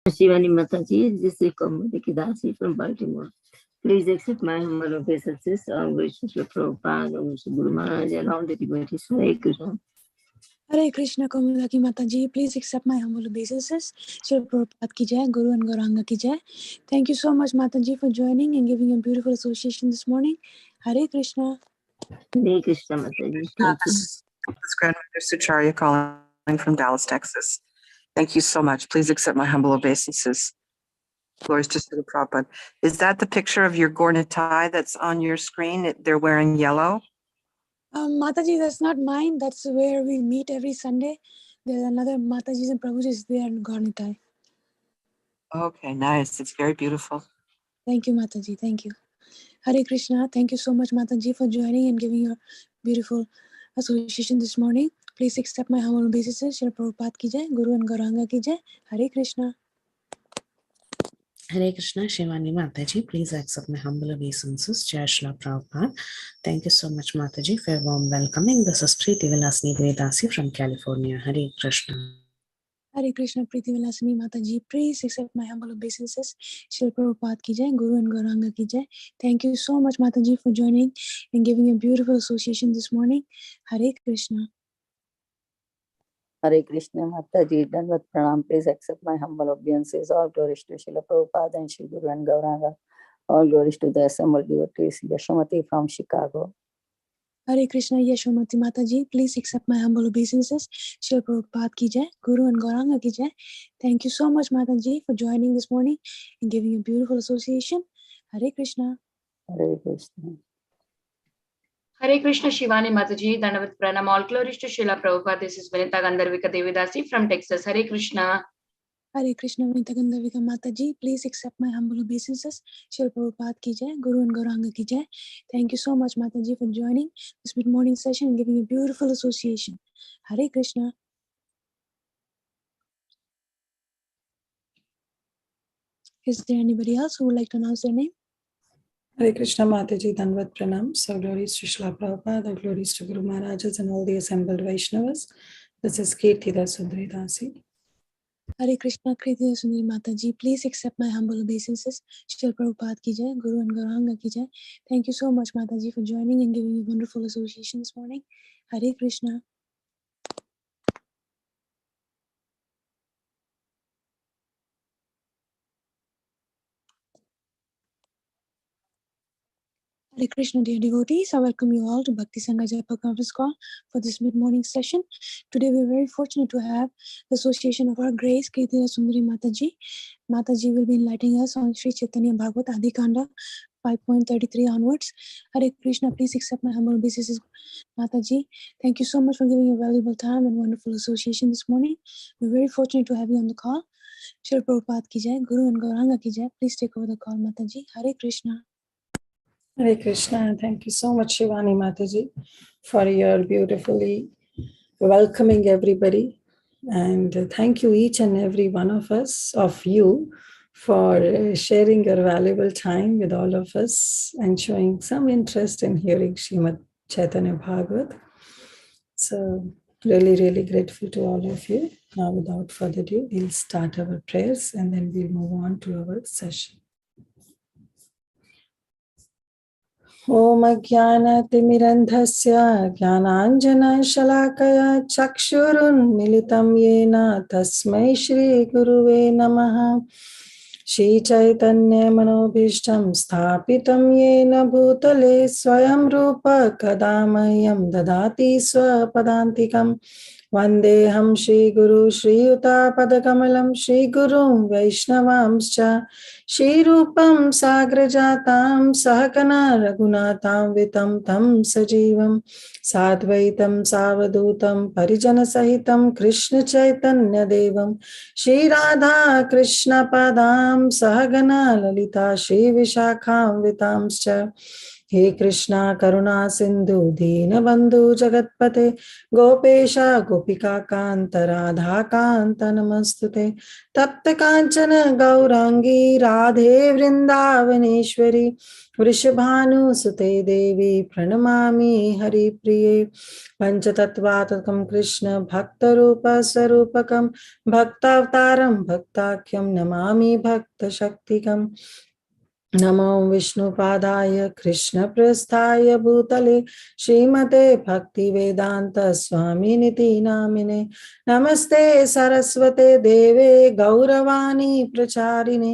Shivani Mataji, this is Kaumudiki Dasi from Baltimore. Please accept my humble obeisances. Gracious Prabhupada, Guru Maharaj, and all the devotees. Hare Krishna. Hare Krishna, Kaumudaki Mataji. Please accept my humble obeisances. Srila Prabhupada ki jai, Guru and Gauranga ki jai. Thank you so much, Mataji, for joining and giving a beautiful association this morning. Hare Krishna. Hare Krishna Mataji. Thank you. This is Grandmother Sucharya calling from Dallas, Texas. Thank you so much. Please accept my humble obeisances. Glories to Srila Prabhupada. Is that the picture of your Gornitai that's on your screen? They're wearing yellow? Mataji, that's not mine. That's where we meet every Sunday. There's another Mataji's and Prabhuji's there in Gornitai. Okay, nice. It's very beautiful. Thank you, Mataji. Thank you. Hare Krishna. Thank you so much, Mataji, for joining and giving your beautiful association this morning. Please accept my humble obeisances. Srila Prabhupada ki jai, Guru and Gauranga ki jai. Hare Krishna. Hare Krishna, Shivani Mataji. Please accept my humble obeisances. Jai Shri Prabhupada. Thank you so much, Mataji, for your warm welcoming. This is Preeti Vilasini Dasi from California. Hare Krishna. Hare Krishna, Preeti Vilasini Mataji. Please accept my humble obeisances. Srila Prabhupada ki jai, Guru and Gauranga ki jai. Thank you so much, Mataji, for joining and giving a beautiful association this morning. Hare Krishna. Hare Krishna Mataji, Dandavat Pranam. Please accept my humble obeisances. All glories to Srila Prabhupada and Sri Guru and Gauranga. All glories to the assembled devotees. Yashomati from Chicago. Hare Krishna, Yashomati Mataji. Please accept my humble obeisances. Srila Prabhupada ki jai, Guru and Gauranga ki jai. Thank you so much, Mataji, for joining this morning and giving a beautiful association. Hare Krishna. Hare Krishna. Hare Krishna, Shivani Mataji, Dandavat Pranam. All glories to Srila Prabhupada. This is Vinita Gandharvika Devi Dasi from Texas. Hare Krishna. Hare Krishna, Vinita Gandharvika Mataji. Please accept my humble obeisances. Srila Prabhupada ki jai, Guru and Gauranga ki jai. Thank you so much, Mataji, for joining this mid-morning session and giving a beautiful association. Hare Krishna. Is there anybody else who would like to announce their name? Hare Krishna Mataji, Dandavat Pranam. So glories to Srila Prabhupada, glories to Guru Maharajas and all the assembled Vaishnavas. This is Kirtida Sundari Dasi. Hare Krishna, Kirtida Sundari Mataji. Please accept my humble obeisances. Srila Prabhupada ki jai, Guru and Gauranga ki jai. Thank you so much, Mataji, for joining and giving a wonderful association this morning. Hare Krishna. Hare Krishna, dear devotees. I welcome you all to Bhakti Sangha Japa conference call for this mid-morning session. Today we are very fortunate to have the association of our Grace Caitanya Sundari Mataji. Mataji will be enlightening us on Sri Caitanya Bhagavata Adi Khanda 5.33 onwards. Hare Krishna, please accept my humble obeisances, Mataji. Thank you so much for giving your valuable time and wonderful association this morning. We're very fortunate to have you on the call. Srila Prabhupada ki jai, Guru and Gauranga ki jai. Please take over the call, Mataji. Hare Krishna. Hare Krishna. Thank you so much, Shivani Mataji, for your beautifully welcoming everybody. And thank you each and every one of you, for sharing your valuable time with all of us and showing some interest in hearing Srimad Chaitanya Bhagavat. So really, really grateful to all of you. Now, without further ado, we'll start our prayers and then we'll move on to our session. Om Ajnana-timirandhasya Jnananjana-shalakaya Chakshurun Militam Yena Tasmai Shri Guruve Namaha. Shri Chaitanya Manobhishtam Sthapitam Yena Bhutale Swayam Rupa Kadamayam Dadati Swapadantikam. Vandeham Shri Guru Shri Yuta Padakamalam Shri Gurum Vaishnavamscha Shri Rupam Sagrajatam Sahakana Raghunatam Vitam Tam Sajivam Sadvaitam Savadutam Parijana Sahitam Krishna Chaitanya Devam Shri Radha Krishna Padam Sahagana Lalita Shri Vishakham Vitamscha हे कृष्णा करुणा सिंधु दीनबंधु जगतपते गोपेशा गोपिका कांत राधा कांत नमस्तुते तप्त कांचन गौरांगी राधे वृंदावनेश्वरी वृषभानुसुते देवी प्रणमामि हरिप्रिये पंचतत्वात्मकं कृष्ण भक्तरूप स्वरूपकं भक्तावतारं भक्ताख्यं नमामि भक्तशक्तिकम् नमो विष्णुपादाय कृष्णप्रस्थाय भूतले श्रीमते भक्तिवेदांत स्वामिनिति नामिने नमस्ते सरस्वते देवे गौरवाणी प्रचारिणे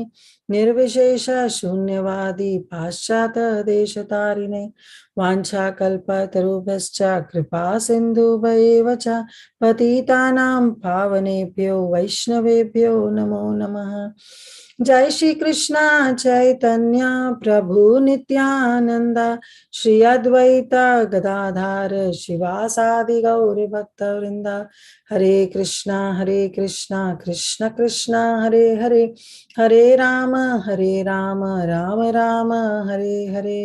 निर्विशेष शून्यवादी पाश्चात देशतारिणे वाञ्छाकल्पतरुभ्यश्च कृपा सिन्धुभ्येव च पतितानां पावनेभ्यो वैष्णवेभ्यो नमो नमः। जय श्री कृष्णा चैतन्य प्रभु नित्यानंद श्री अद्वैत गदाधर शिवासादि गौर भक्त वृंद हरे कृष्णा कृष्ण कृष्ण हरे हरे हरे राम राम राम हरे हरे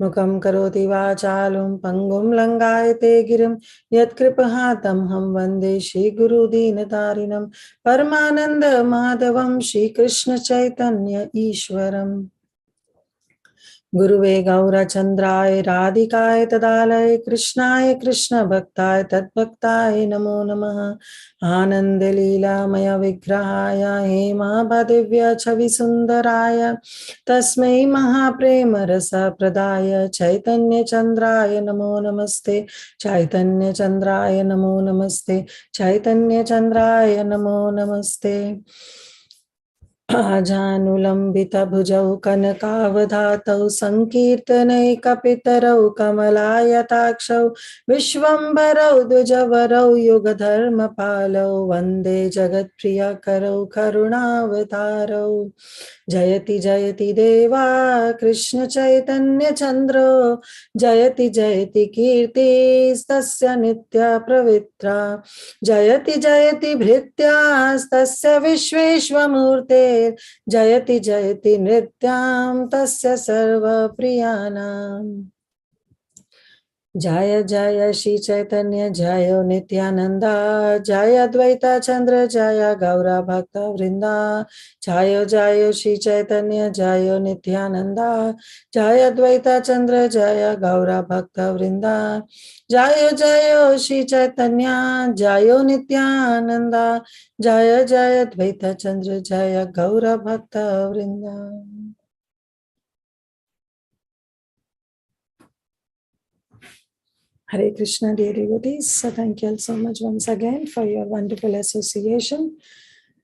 मुखं करोति वाचालं पंगुं लंघयते गिरिं यत्कृपातमहं वन्दे श्रीगुरुदीनतारिणं परमानंद माधवं श्रीकृष्ण चैतन्य ईश्वरम् गुरुवे गौरचंद्राय राधिकाय तदालय कृष्णाय कृष्ण भक्ताय तद्भक्ताय नमो नमः। आनंद लीलामय विग्रहाय हेमादिव्य छवि सुंदराय तस्मै महाप्रेम रस प्रदाय चैतन्य चंद्राय नमो नमस्ते चैतन्य चंद्राय नमो नमस्ते चैतन्य चंद्राय नमो नमस्ते। आजानुलंबित भुजौ कनकावधातौ संकीर्तनैकपितरौ कमलायताक्षौ विश्वम्भरौ द्विजवरौ युगधर्मपालौ वन्दे जगत्प्रियकरौ करुणावतारौ जयति जयति देवा कृष्ण चैतन्य चन्द्रो जयति जयति कीर्तिस्तस्य नित्य प्रवित्रा जयति जयति भृत्यास्तस्य विश्वेश्वमूर्ते जयति जयति नृत्यां तस्य सर्वप्रियाणाम् जय जय श्री चैतन्य जय नित्यानंदा जय अद्वैता चंद्र जय गौरा भक्त वृंदा जय जय श्री चैतन्य जय नित्यानंदा जय अद्वैता चंद्र जय गौरा भक्त वृंदा जय जय श्री चैतन्य जय नित्यानंदा जय जय अद्वैता चंद्र जय गौरा भक्त वृंदा। Hare Krishna, dear devotees. So thank you all so much once again for your wonderful association.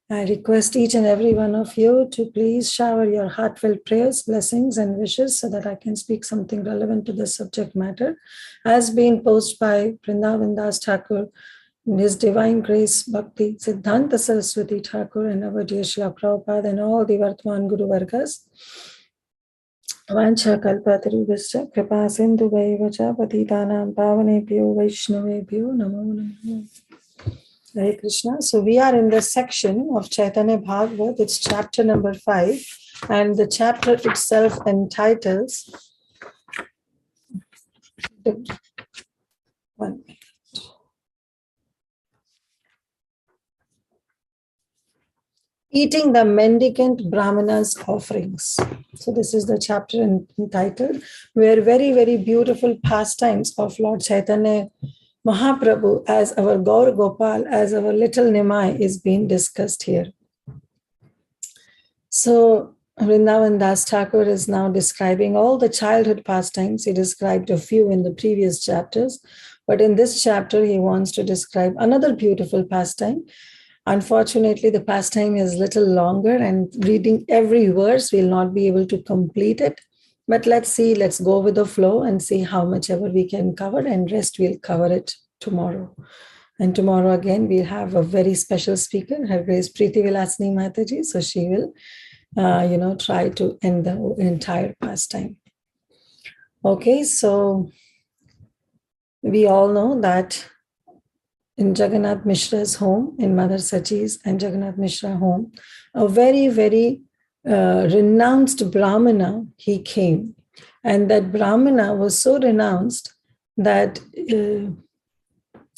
I request each and every one of you to please shower your heartfelt prayers, blessings, and wishes so that I can speak something relevant to the subject matter as being posed by Vrindavan Das Thakur, His Divine Grace Bhakti Siddhanta Saraswati Thakur, and our dear Srila Prabhupada and all the Vartman Guru Vargas. Vancha kalpatarubhascha kripa sindhubhaiva cha patitanam pavanebhyo vaishnavebhyo namo namaha. Hare Krishna. So we are in the section of Caitanya Bhagavata. It's chapter number 5, and the chapter itself entitles Eating the Mendicant Brahmana's Offerings. So this is the chapter entitled, where very, very beautiful pastimes of Lord Chaitanya Mahaprabhu as our Gaur Gopal, as our little Nimai is being discussed here. So Vrindavan Das Thakur is now describing all the childhood pastimes. He described a few in the previous chapters, but in this chapter he wants to describe another beautiful pastime. Unfortunately, the pastime is a little longer, and reading every verse we'll not be able to complete it. But let's see, let's go with the flow and see how much ever we can cover, and rest we'll cover it tomorrow. And tomorrow again, we'll have a very special speaker, Her Grace Preeti Vilasini Mataji. So she will, try to end the entire pastime. Okay, so we all know that in Jagannath Mishra's home, in Mother Sachi's and Jagannath Mishra home, a very, very renounced Brahmana, he came. And that Brahmana was so renounced that he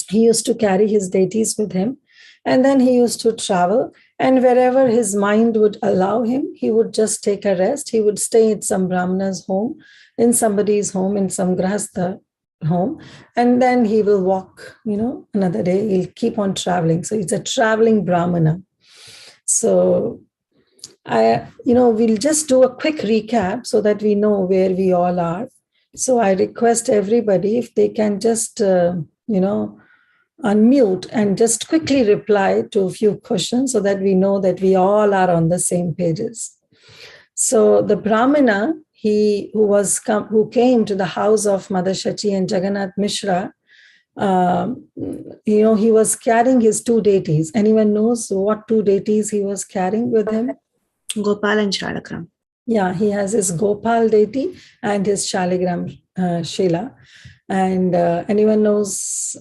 used to carry his deities with him. And then he used to travel. And wherever his mind would allow him, he would just take a rest. He would stay at some Brahmana's home, in somebody's home, in some Grahastha home. And then he will walk, another day. He'll keep on traveling. So it's a traveling Brahmana. So we'll just do a quick recap so that we know where we all are. So I request everybody if they can just, unmute and just quickly reply to a few questions so that we know that we all are on the same pages. So the Brahmana, who came to the house of Mother Shachi and Jagannath Mishra, he was carrying his two deities. Anyone knows what two deities he was carrying with him? Gopal and Shalagram. Yeah, he has his Gopal deity and his Shaligram Shila. And anyone knows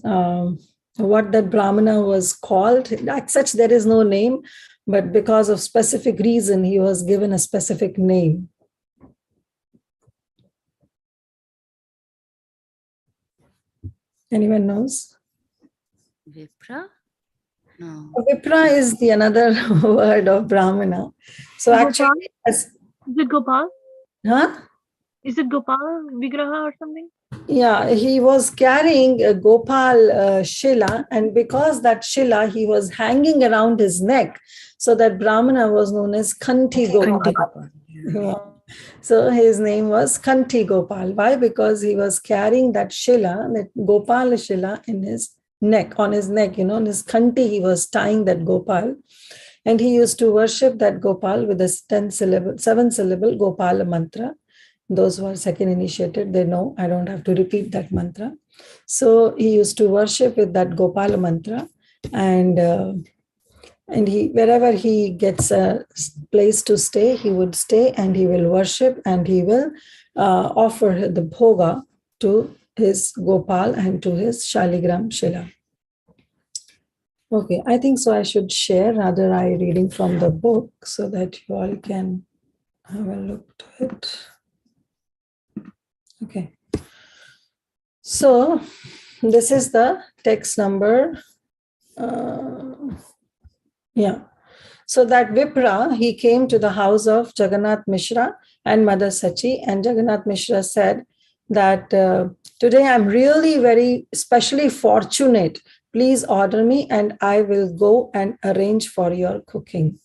what that Brahmana was called? As such, there is no name, but because of specific reason, he was given a specific name. Anyone knows? Vipra? No. Vipra is the another word of Brahmana. So Gopal? actually, Is it Gopal? Huh? Is it Gopal Vigraha or something? Yeah, he was carrying a Gopal Shila, and because that Shila, he was hanging around his neck. So that Brahmana was known as Kanti Gopal. Yeah. So his name was Kanti Gopal. Why? Because he was carrying that Shila, that Gopal Shila in his neck, on his neck, on his Kanti, he was tying that Gopal. And he used to worship that Gopal with a 7-syllable Gopal mantra. Those who are second initiated, they know I don't have to repeat that mantra. So he used to worship with that Gopal mantra, and he, wherever he gets a place to stay, he would stay and he will worship and he will offer the bhoga to his Gopal and to his Shaligram Shila. Okay, I think so I should share, rather I reading from the book so that you all can have a look to it. Okay, so this is the text number. So that Vipra, he came to the house of Jagannath Mishra and Mother Sachi, and Jagannath Mishra said that today I'm really very especially fortunate. Please order me and I will go and arrange for your cooking.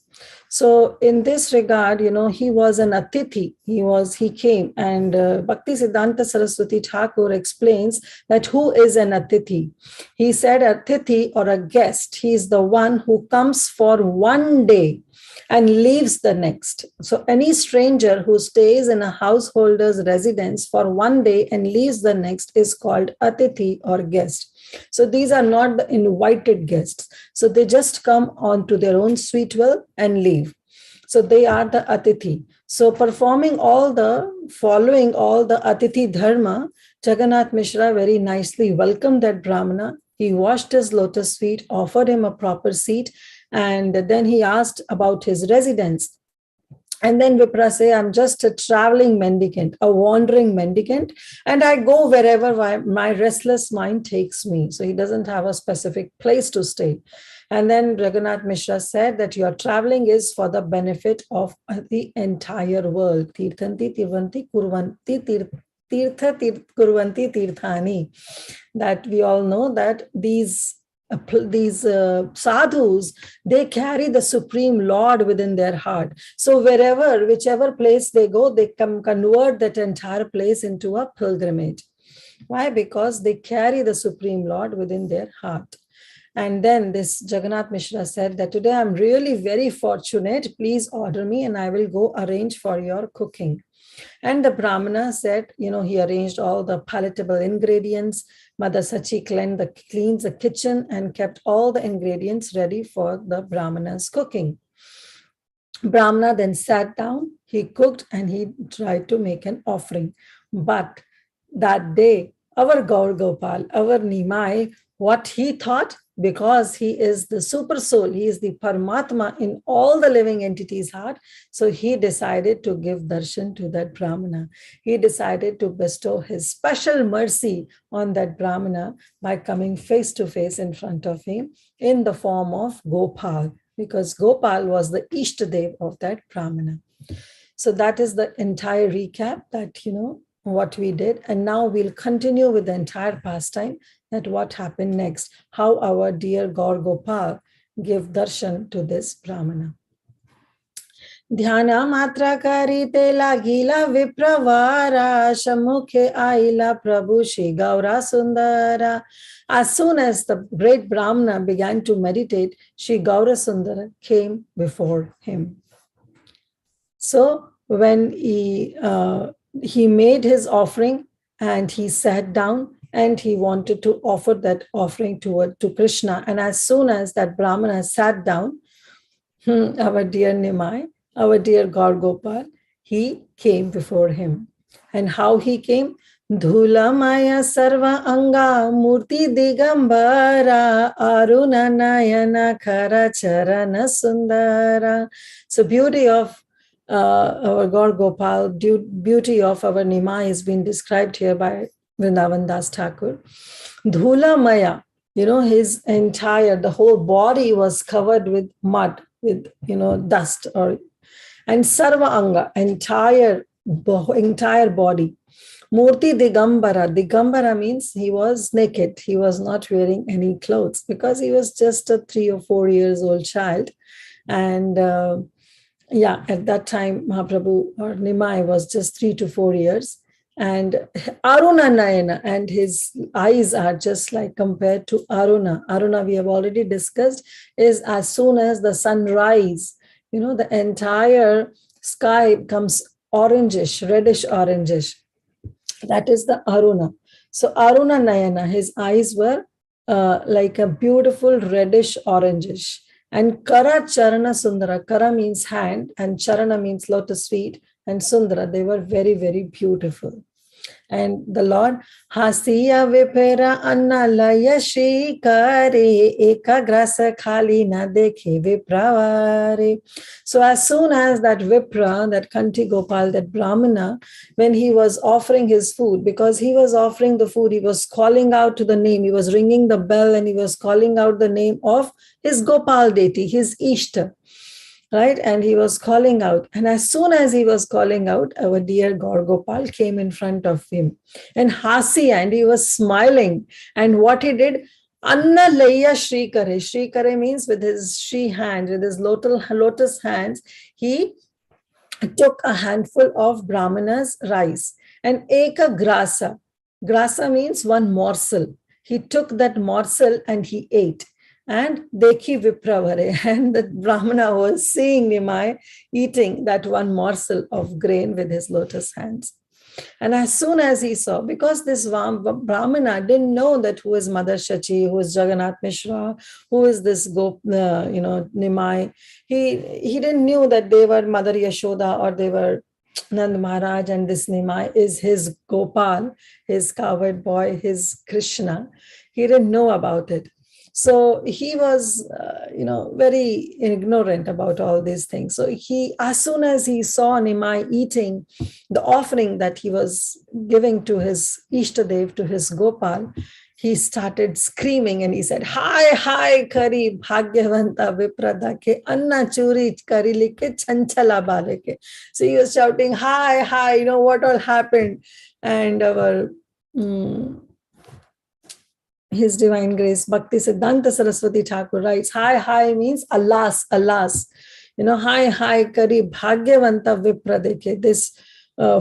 So in this regard, he was an Aditi. He came, and Bhakti Siddhanta Saraswati Thakur explains that who is an Aditi. He said Aditi, or a guest, he is the one who comes for one day and leaves the next. So any stranger who stays in a householder's residence for one day and leaves the next is called Aditi or guest. So these are not the invited guests. So they just come on to their own sweet will and leave. So they are the Aditi. So following all the Aditi dharma, Jagannath Mishra very nicely welcomed that Brahmana. He washed his lotus feet, offered him a proper seat, and then he asked about his residence. And then Vipra say, I'm just a traveling mendicant, a wandering mendicant, and I go wherever my restless mind takes me. So he doesn't have a specific place to stay. And then Jagannath Mishra said that your traveling is for the benefit of the entire world. Tirthanti tirvanti kurvanti tirtha kurvanti tirthani. That we all know that these sadhus, they carry the Supreme Lord within their heart. So whichever place they go, they convert that entire place into a pilgrimage. Why? Because they carry the Supreme Lord within their heart. And then this Jagannath Mishra said that today I'm really very fortunate. Please order me and I will go arrange for your cooking. And the Brahmana said, he arranged all the palatable ingredients. Mother Sachi cleans the kitchen and kept all the ingredients ready for the Brahmana's cooking. Brahmana then sat down, he cooked, and he tried to make an offering. But that day, our Gaur Gopal, our Nimai, what he thought, because he is the super soul, he is the Paramatma in all the living entities' heart. So he decided to give darshan to that Brahmana. He decided to bestow his special mercy on that Brahmana by coming face to face in front of him in the form of Gopal, because Gopal was the Ishtadev of that Brahmana. So that is the entire recap that, what we did. And now we'll continue with the entire pastime, that what happened next, how our dear Gaur Gopal gave darshan to this Brahmana. Dhyana matra karite lagila vipravara shamukhe aila prabhu Shri Gaura Sundara. As soon as the great Brahmana began to meditate, Shri Gaura Sundara came before him. So when he made his offering and he sat down and he wanted to offer that offering to Krishna. And as soon as that Brahmana sat down, our dear Nimai, our dear Gaur Gopal, he came before him. And how he came? Dhula Maya Sarva Anga Murti Digambara Aruna Nayana Kara Charana Sundara. So beauty of our Gaur Gopal, beauty of our Nimai has been described here by Vrindavan Das Thakur. Dhula Maya, his the whole body was covered with mud, with, dust, and Sarva Anga, entire body. Murti Digambara. Digambara means he was naked. He was not wearing any clothes because he was just a 3 or 4 years old child. And at that time, Mahaprabhu or Nimai was just 3 to 4 years. And Aruna Nayana, and his eyes are just like compared to Aruna. Aruna, we have already discussed, is as soon as the sun rises, the entire sky becomes orangish, reddish orangish. That is the Aruna. So Aruna Nayana, his eyes were like a beautiful reddish orangish. And Kara Charana Sundara. Kara means hand and Charana means lotus feet. And Sundara, they were very, very beautiful. And the Lord, Hasiya Vipera Annalaya Shri Kare Eka Grasa Khali Na Dekhe Vipravare. So as soon as that Vipra, that Kanti Gopal, that Brahmana, when he was offering his food, because he was offering the food, he was calling out to the name, he was ringing the bell and he was calling out the name of his Gopal deity, his Ishta. Right? And he was calling out. And as soon as he was calling out, our dear Gaur Gopal came in front of him. And Hasi, and he was smiling. And what he did, Anna Laya Shri Kare. Shri Kare means with his Shri hand, with his lotus hands, he took a handful of Brahmana's rice. And Eka Grasa. Grasa means one morsel. He took that morsel and he ate. And Dekhi Vipravare, and the Brahmana was seeing Nimai eating that one morsel of grain with his lotus hands. And as soon as he saw, because this Brahmana didn't know that who is Mother Shachi, who is Jagannath Mishra, who is this Nimai, he didn't know that they were Mother Yashoda or they were Nand Maharaj, and this Nimai is his Gopal, his cowherd boy, his Krishna. He didn't know about it. So he was, very ignorant about all these things. So as soon as he saw Nimai eating the offering that he was giving to his Ishtadev, to his Gopal, he started screaming and he said, Hi, Kari Bhagyavanta Vipradake Anna Churi Kari Like Chanchala Baleke. So he was shouting, Hi, what all happened? And our His Divine Grace, Bhakti Siddhanta Saraswati Thakur writes, Hi means alas. Hi, Kari Bhagyavanta Vipradeke, this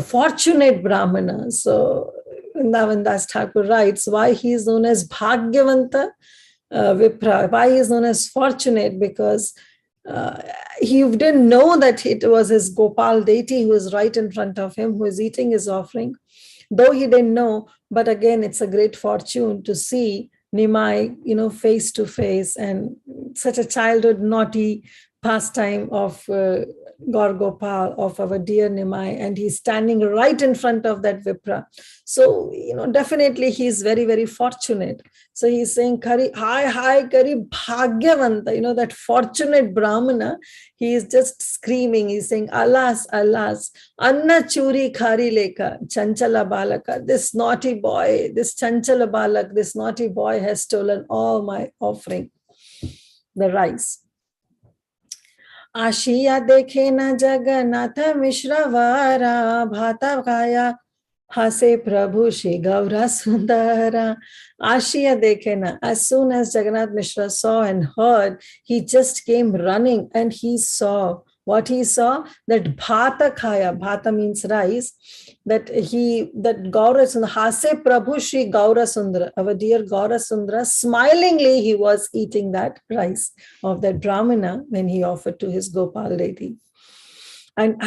fortunate Brahmana. So Vrindavan Das Thakur writes why he is known as Bhagyavanta Vipra, why he is known as fortunate, because he didn't know that it was his Gopal deity who is right in front of him, who is eating his offering. Though he didn't know, but again, it's a great fortune to see Nimai, face to face, and such a childhood naughty pastime of Gorgopal, of our dear Nimai, and he's standing right in front of that Vipra. So, definitely he's very, very fortunate. So he's saying, Kari, hi, Kari Bhagyavanta, that fortunate Brahmana, he is just screaming. He's saying, alas, alas, Anna Churi Khari Leka, Chanchala Balaka, this naughty boy, this Chanchala Balak, this naughty boy has stolen all my offering, the rice. Ashiya dekhe na Jagannatha Mishravara Bhata Kaya Hase Prabhu Shri Gaura Sundara. Ashiya dekhe na. As soon as Jagannath Mishra saw and heard, he just came running and he saw. What he saw? That Bhata Kaya, Bhata means rice, that Gaura Sundara, Hase Prabhu Shri Gaura Sundara, our dear Gaura Sundara, smilingly he was eating that rice of that Brahmana when he offered to his Gopal lady. And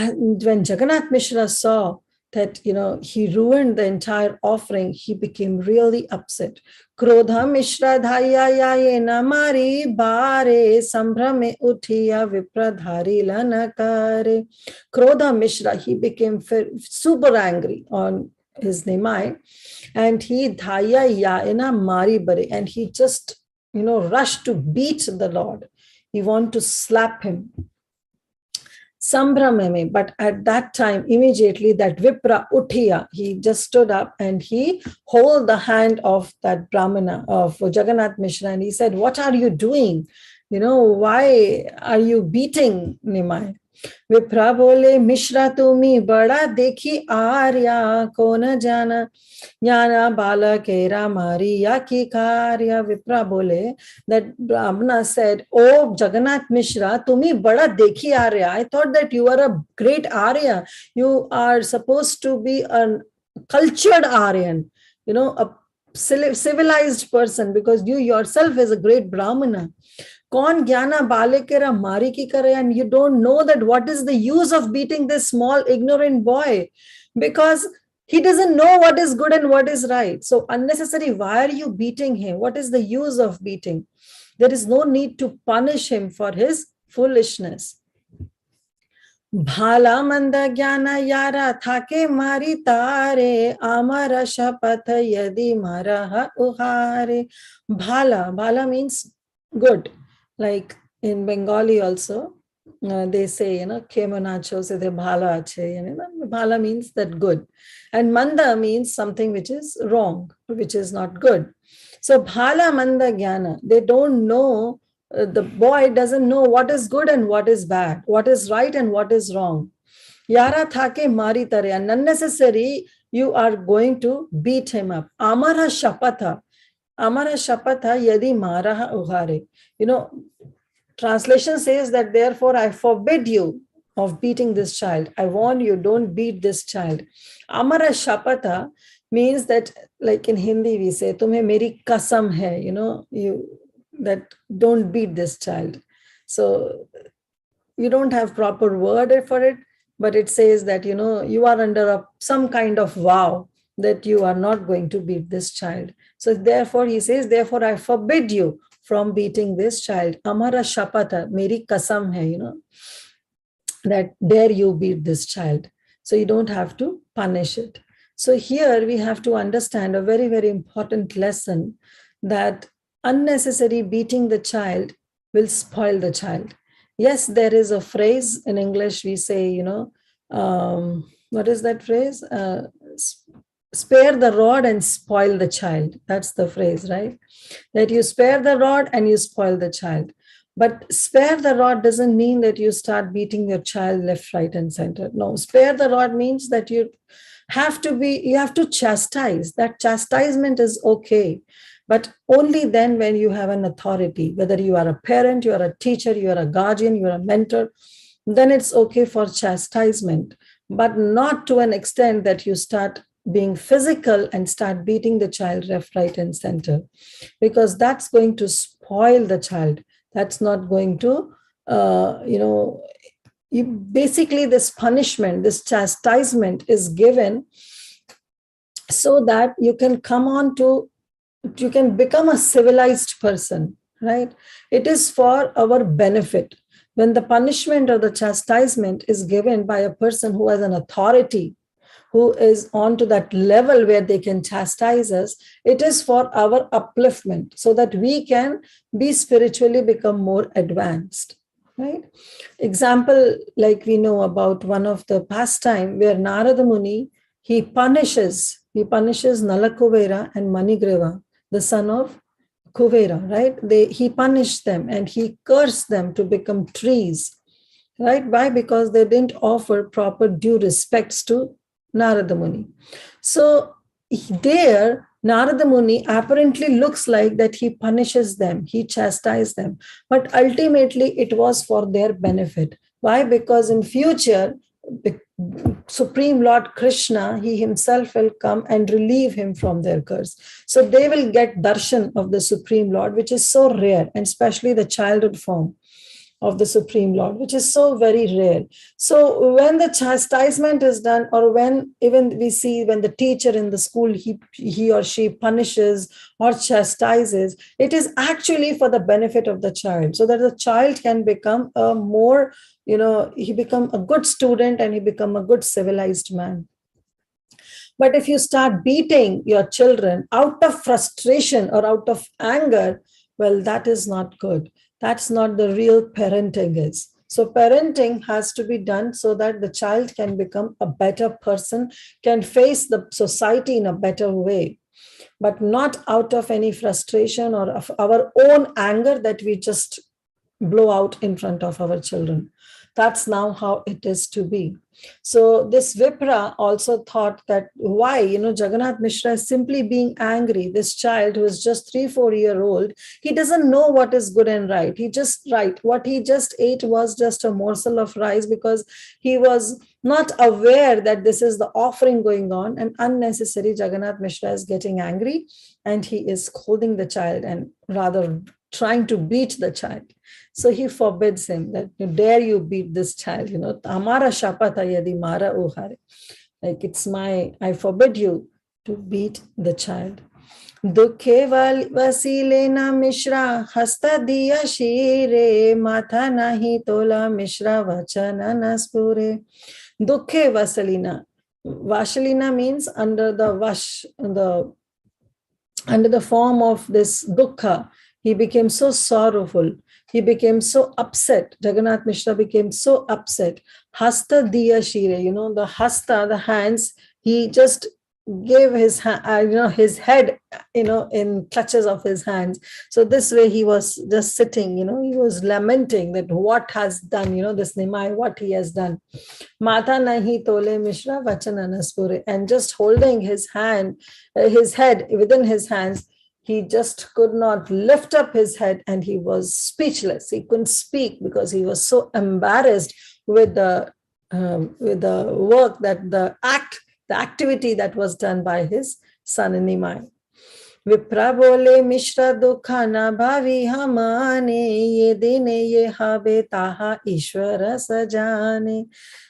when Jagannath Mishra saw that, he ruined the entire offering, he became really upset. Krodha Mishra dhaya yayena mari bare sambhrame uthiya vipradhari lanakare. Krodha Mishra, he became super angry on his Nimai, and he dhaya yayena mari bare, and he just, rushed to beat the Lord. He wanted to slap him. Sambhrameme, but at that time, immediately that Vipra Uthiya, he just stood up and he held the hand of that Brahmana, of Jagannath Mishra, and he said, what are you doing? Why are you beating Nimai? Vipra bole, Mishra tumi bada dekhi arya kona jana jnana bala kera mariya ki karya. Vipra bole, that Brahmana said, oh Jagannath Mishra, tumi bada dekhi arya. I thought that you are a great Arya. You are supposed to be a cultured Aryan, a civilized person, because you yourself is a great Brahmana. Kaun jnana bale kera mari ki kare, and you don't know that what is the use of beating this small ignorant boy, because he doesn't know what is good and what is right. So unnecessary, why are you beating him? What is the use of beating? There is no need to punish him for his foolishness. Bhala manda jnana yara thake mari tare amara shapatha yadi maraha uhare. Bhala means good. Like in Bengali also, they say, Kemanacho se de bhala ache. Bhala means that good. And manda means something which is wrong, which is not good. So bhala manda jnana, they don't know, the boy doesn't know what is good and what is bad, what is right and what is wrong. Yara thake mari tare, and unnecessary, you are going to beat him up. Amara shapatha. Amara shapatha yadi maraha uhare. Translation says that therefore I forbid you of beating this child. I warn you, don't beat this child. Amara shapatha means that, like in Hindi we say, tumhe meri kasam hai, that don't beat this child. So you don't have proper word for it, but it says that, you are under some kind of vow that you are not going to beat this child. So therefore he says, therefore I forbid you from beating this child. Amara shapata, meri kasam hai, that dare you beat this child. So you don't have to punish it. So here we have to understand a very, very important lesson, that unnecessary beating the child will spoil the child. Yes, there is a phrase in English, we say, what is that phrase? Spare the rod and spoil the child. That's the phrase, right? That you spare the rod and you spoil the child. But spare the rod doesn't mean that you start beating your child left, right, and center. No, spare the rod means that you have to chastise. That chastisement is okay, but only then when you have an authority, whether you are a parent, you are a teacher, you are a guardian, you are a mentor, then it's okay for chastisement, but not to an extent that you start being physical and start beating the child left, right, and center, because that's going to spoil the child. That's not going to, basically this punishment, this chastisement is given so that you can you can become a civilized person, right? It is for our benefit. when the punishment or the chastisement is given by a person who has an authority, who is on to that level where they can chastise us, it is for our upliftment so that we can be spiritually become more advanced, right? Example, like we know about one of the pastime where Narada Muni, he punishes Nalakuvera and Manigreva, the son of Kuvera, right? He punished them and he cursed them to become trees, right? Why? Because they didn't offer proper due respects to Narada Muni. So there, Narada Muni apparently looks like that he punishes them, he chastises them, but ultimately it was for their benefit. Why? Because in future, the Supreme Lord Krishna, he himself will come and relieve him from their curse. So they will get darshan of the Supreme Lord, which is so rare, and especially the childhood form of the Supreme Lord, which is so very rare. So when the chastisement is done, or when even we see when the teacher in the school, he or she punishes or chastises, it is actually for the benefit of the child, so that the child can become a more, he become a good student and he become a good civilized man. But if you start beating your children out of frustration or out of anger, well, that is not good. That's not the real parenting is. So parenting has to be done so that the child can become a better person, can face the society in a better way, but not out of any frustration or of our own anger that we just blow out in front of our children. That's now how it is to be. So this Vipra also thought that why, Jagannath Mishra is simply being angry. This child who is just 3-4 year old, he doesn't know what is good and right. What he just ate was just a morsel of rice because he was not aware that this is the offering going on, and unnecessary Jagannath Mishra is getting angry and he is scolding the child and rather trying to beat the child. So he forbids him that, dare you beat this child, Amara shapata yadi mara uhare. Like I forbid you to beat the child. Dukhe vasilena Mishra hasta diya shire matha nahi tola Mishra vachana naspure. Dukhe vasilena. Vashalina means under the form of this dukkha. He became so sorrowful. He became so upset. Jagannath Mishra became so upset. Hasta diya shire, the hasta, the hands, he just gave his head, in clutches of his hands. So this way he was just sitting, he was lamenting that what has done, this Nimai, what he has done. Mata nahi tole Mishra vachana naspure. And just holding his head within his hands, he just could not lift up his head and he was speechless. He couldn't speak because he was so embarrassed with the work, that the activity that was done by his son Nimai. Vipra bole Mishra dukha na bhavi hamane ye dine ye habe taha Ishvara sajane.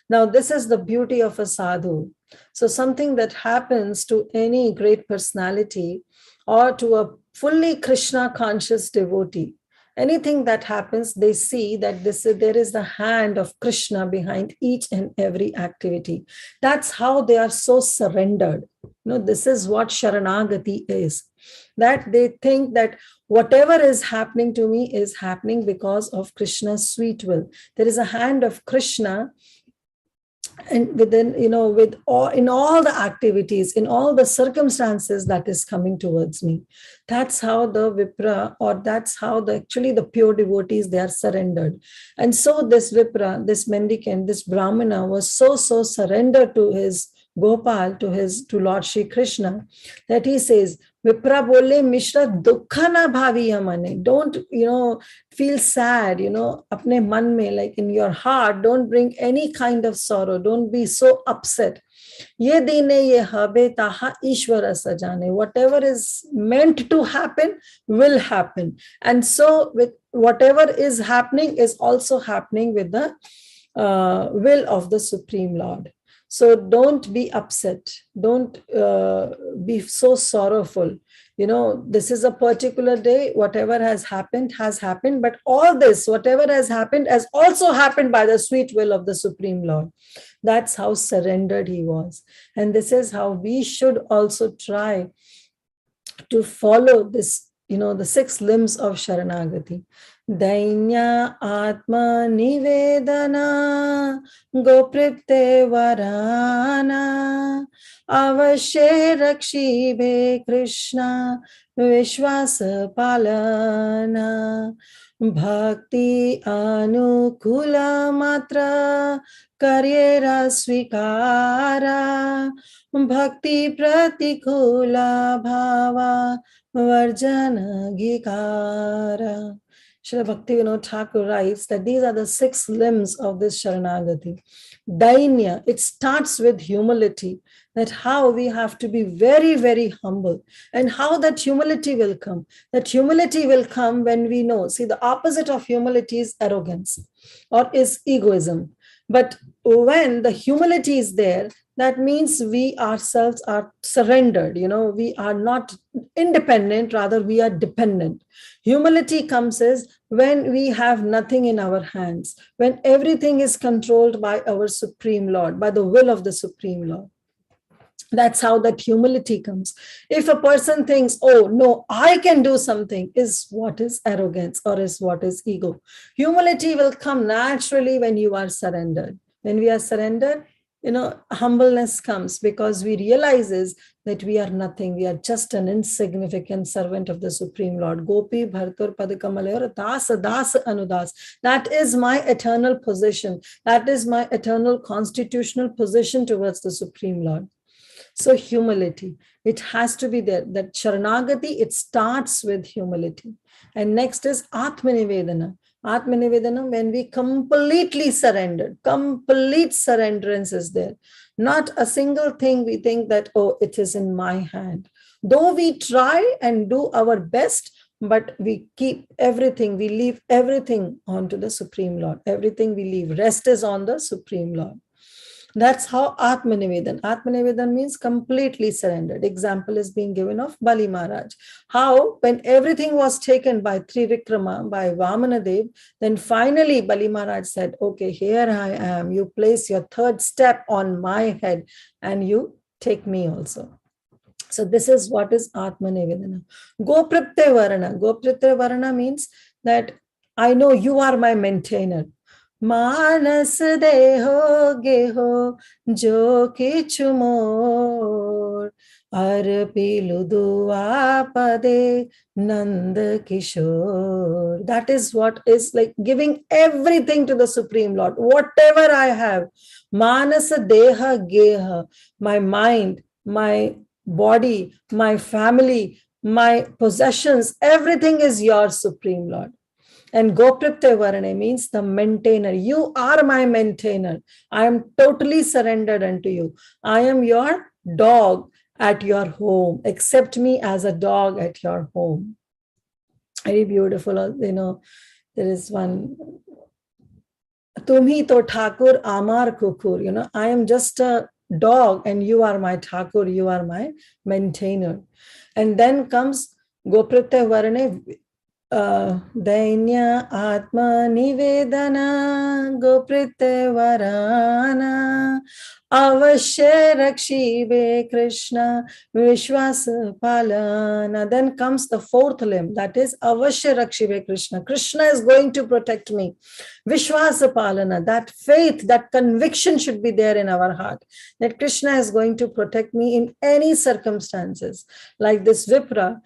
Now this is the beauty of a sadhu. So something that happens to any great personality or to a fully Krishna conscious devotee, anything that happens, they see that there is the hand of Krishna behind each and every activity. That's how they are so surrendered. This is what Sharanagati is. That they think that whatever is happening to me is happening because of Krishna's sweet will. There is a hand of Krishna, and within, in all the activities, in all the circumstances that is coming towards me. That's how the Vipra, or that's how actually the pure devotees, they are surrendered. And so this Vipra, this mendicant, this Brahmana was so surrendered to his Gopal, to Lord Shri Krishna, that he says, Vipra bole Mishra dukha na bhavi hamane. Don't, feel sad, apne man mein, like in your heart, don't bring any kind of sorrow. Don't be so upset. Ye dine ye habe taha Ishvara sajane. Whatever is meant to happen will happen. And so with whatever is happening is also happening with the will of the Supreme Lord. So don't be upset. Don't be so sorrowful. This is a particular day, whatever has happened, but all this, whatever has also happened by the sweet will of the Supreme Lord. That's how surrendered he was. And this is how we should also try to follow this, the 6 limbs of Sharanagati. Dainya Atma Nivedana Gopripte Varana Avashe Rakshibe Krishna Vishwasa Palana Bhakti Anukula Matra Karyera Svikara Bhakti Pratikula Bhava Varjana Gikara. Srila Bhaktivinoda Thakur writes that these are the 6 limbs of this Sharanagati. Dainya, it starts with humility, that how we have to be very, very humble, and how that humility will come. That humility will come when we know. See, the opposite of humility is arrogance or is egoism. But when the humility is there, that means we ourselves are surrendered. We are not independent, rather we are dependent. Humility comes as when we have nothing in our hands, when everything is controlled by our Supreme Lord, by the will of the Supreme Lord. That's how that humility comes. If a person thinks, oh, no, I can do something, is what is arrogance or is what is ego. Humility will come naturally when you are surrendered. When we are surrendered, humbleness comes because we realizes that we are nothing. We are just an insignificant servant of the Supreme Lord. Gopi Bhartur Padakamalaya Dasa Dasa Anudas. That is my eternal position. That is my eternal constitutional position towards the Supreme Lord. So humility, it has to be there. That Sharanagati, it starts with humility. And next is Atmanivedana. Atmanivedana, when we completely surrendered, complete surrenderance is there. Not a single thing we think that, oh, it is in my hand. Though we try and do our best, but we keep everything, we leave everything onto the Supreme Lord. Everything we leave, rest is on the Supreme Lord. That's how Atmanivedan. Atmanivedan means completely surrendered. Example is being given of Bali Maharaj. How when everything was taken by Trivikrama, by Vamanadev, then finally Bali Maharaj said, okay, here I am. You place your 3rd step on my head and you take me also. So this is what is Atmanivedana. Gopripte Varana. Gopripte Varana means that I know you are my maintainer. Manas deho geho jo kichu mor arpilu dua pade nand kishore. That is what is like giving everything to the Supreme Lord. Whatever I have, manas deha geha, my mind, my body, my family, my possessions, everything is yours, Supreme Lord. And Gopripte Varane means the maintainer. You are my maintainer. I am totally surrendered unto you. I am your dog at your home. Accept me as a dog at your home. Very beautiful. There is one. Tumhi to Thakur Amar Kukur. I am just a dog and you are my Thakur. You are my maintainer. And then comes Gopripte Varane. Dainya Atma Nivedana Goprite Varana Avashe Rakshibe Krishna Vishwasa Palana. Then comes the 4th limb, that is Avashe Rakshibe Krishna. Krishna is going to protect me. Vishwasa Palana, that faith, that conviction should be there in our heart, that Krishna is going to protect me in any circumstances. Like this Vipra,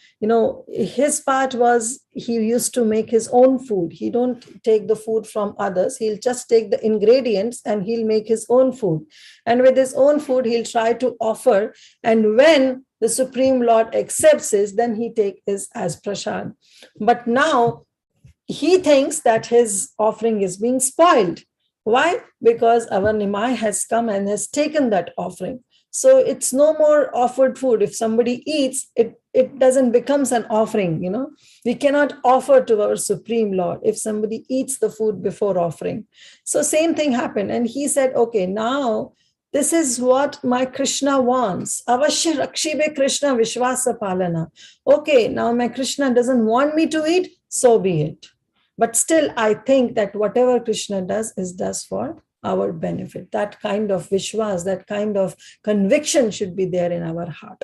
his part was he used to make his own food. He don't take the food from others. He'll just take the ingredients and he'll make his own food. And with his own food, he'll try to offer. And when the Supreme Lord accepts it, then he takes it as prasad. But now he thinks that his offering is being spoiled. Why? Because our Nimai has come and has taken that offering. So it's no more offered food. If somebody eats, it doesn't become an offering, We cannot offer to our Supreme Lord if somebody eats the food before offering. So same thing happened. And he said, okay, now This is what my Krishna wants. Avashya rakshibe Krishna vishwasa palana. Okay, now my Krishna doesn't want me to eat, so be it. But still, I think that whatever Krishna does does for our benefit. That kind of vishwas, that kind of conviction should be there in our heart.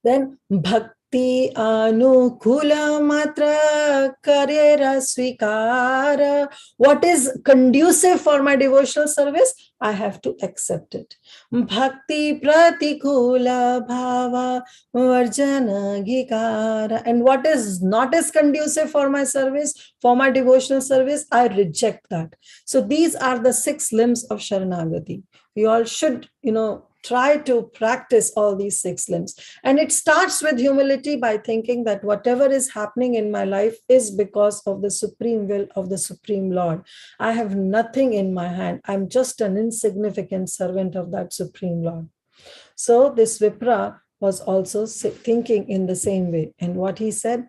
Then bhakti anukula matra karera svikara. What is conducive for my devotional service? I have to accept it. Bhakti pratikula bhava varjana gikara. And what is not as conducive for my service, for my devotional service, I reject that. So these are the 6 limbs of Sharanagati. We all should, try to practice all these 6 limbs. And it starts with humility by thinking that whatever is happening in my life is because of the supreme will of the Supreme Lord. I have nothing in my hand. I'm just an insignificant servant of that Supreme Lord. So this Vipra was also thinking in the same way. And what he said,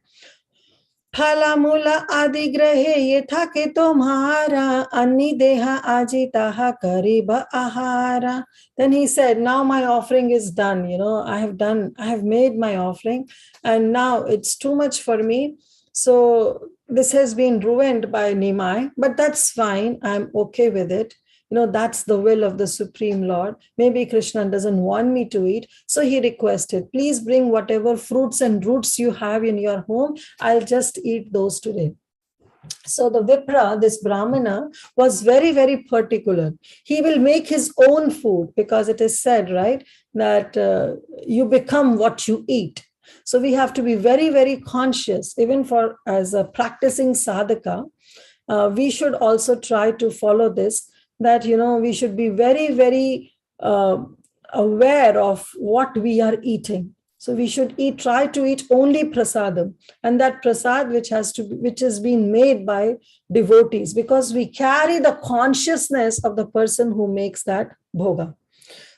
Phala mula adi grahe yetha ke tomhara anni deha ajitaha kariba ahara. Then he said, now my offering is done. I have made my offering and now it's too much for me. So this has been ruined by Nimai, but that's fine. I'm okay with it. That's the will of the Supreme Lord. Maybe Krishna doesn't want me to eat. So he requested, please bring whatever fruits and roots you have in your home. I'll just eat those today. So the Vipra, this Brahmana, was very, very particular. He will make his own food because it is said, right, that you become what you eat. So we have to be very, very conscious, even as a practicing sadhaka, we should also try to follow this, that, we should be very, very aware of what we are eating. So we should try to eat only prasadam, and that prasad which has been made by devotees, because we carry the consciousness of the person who makes that bhoga.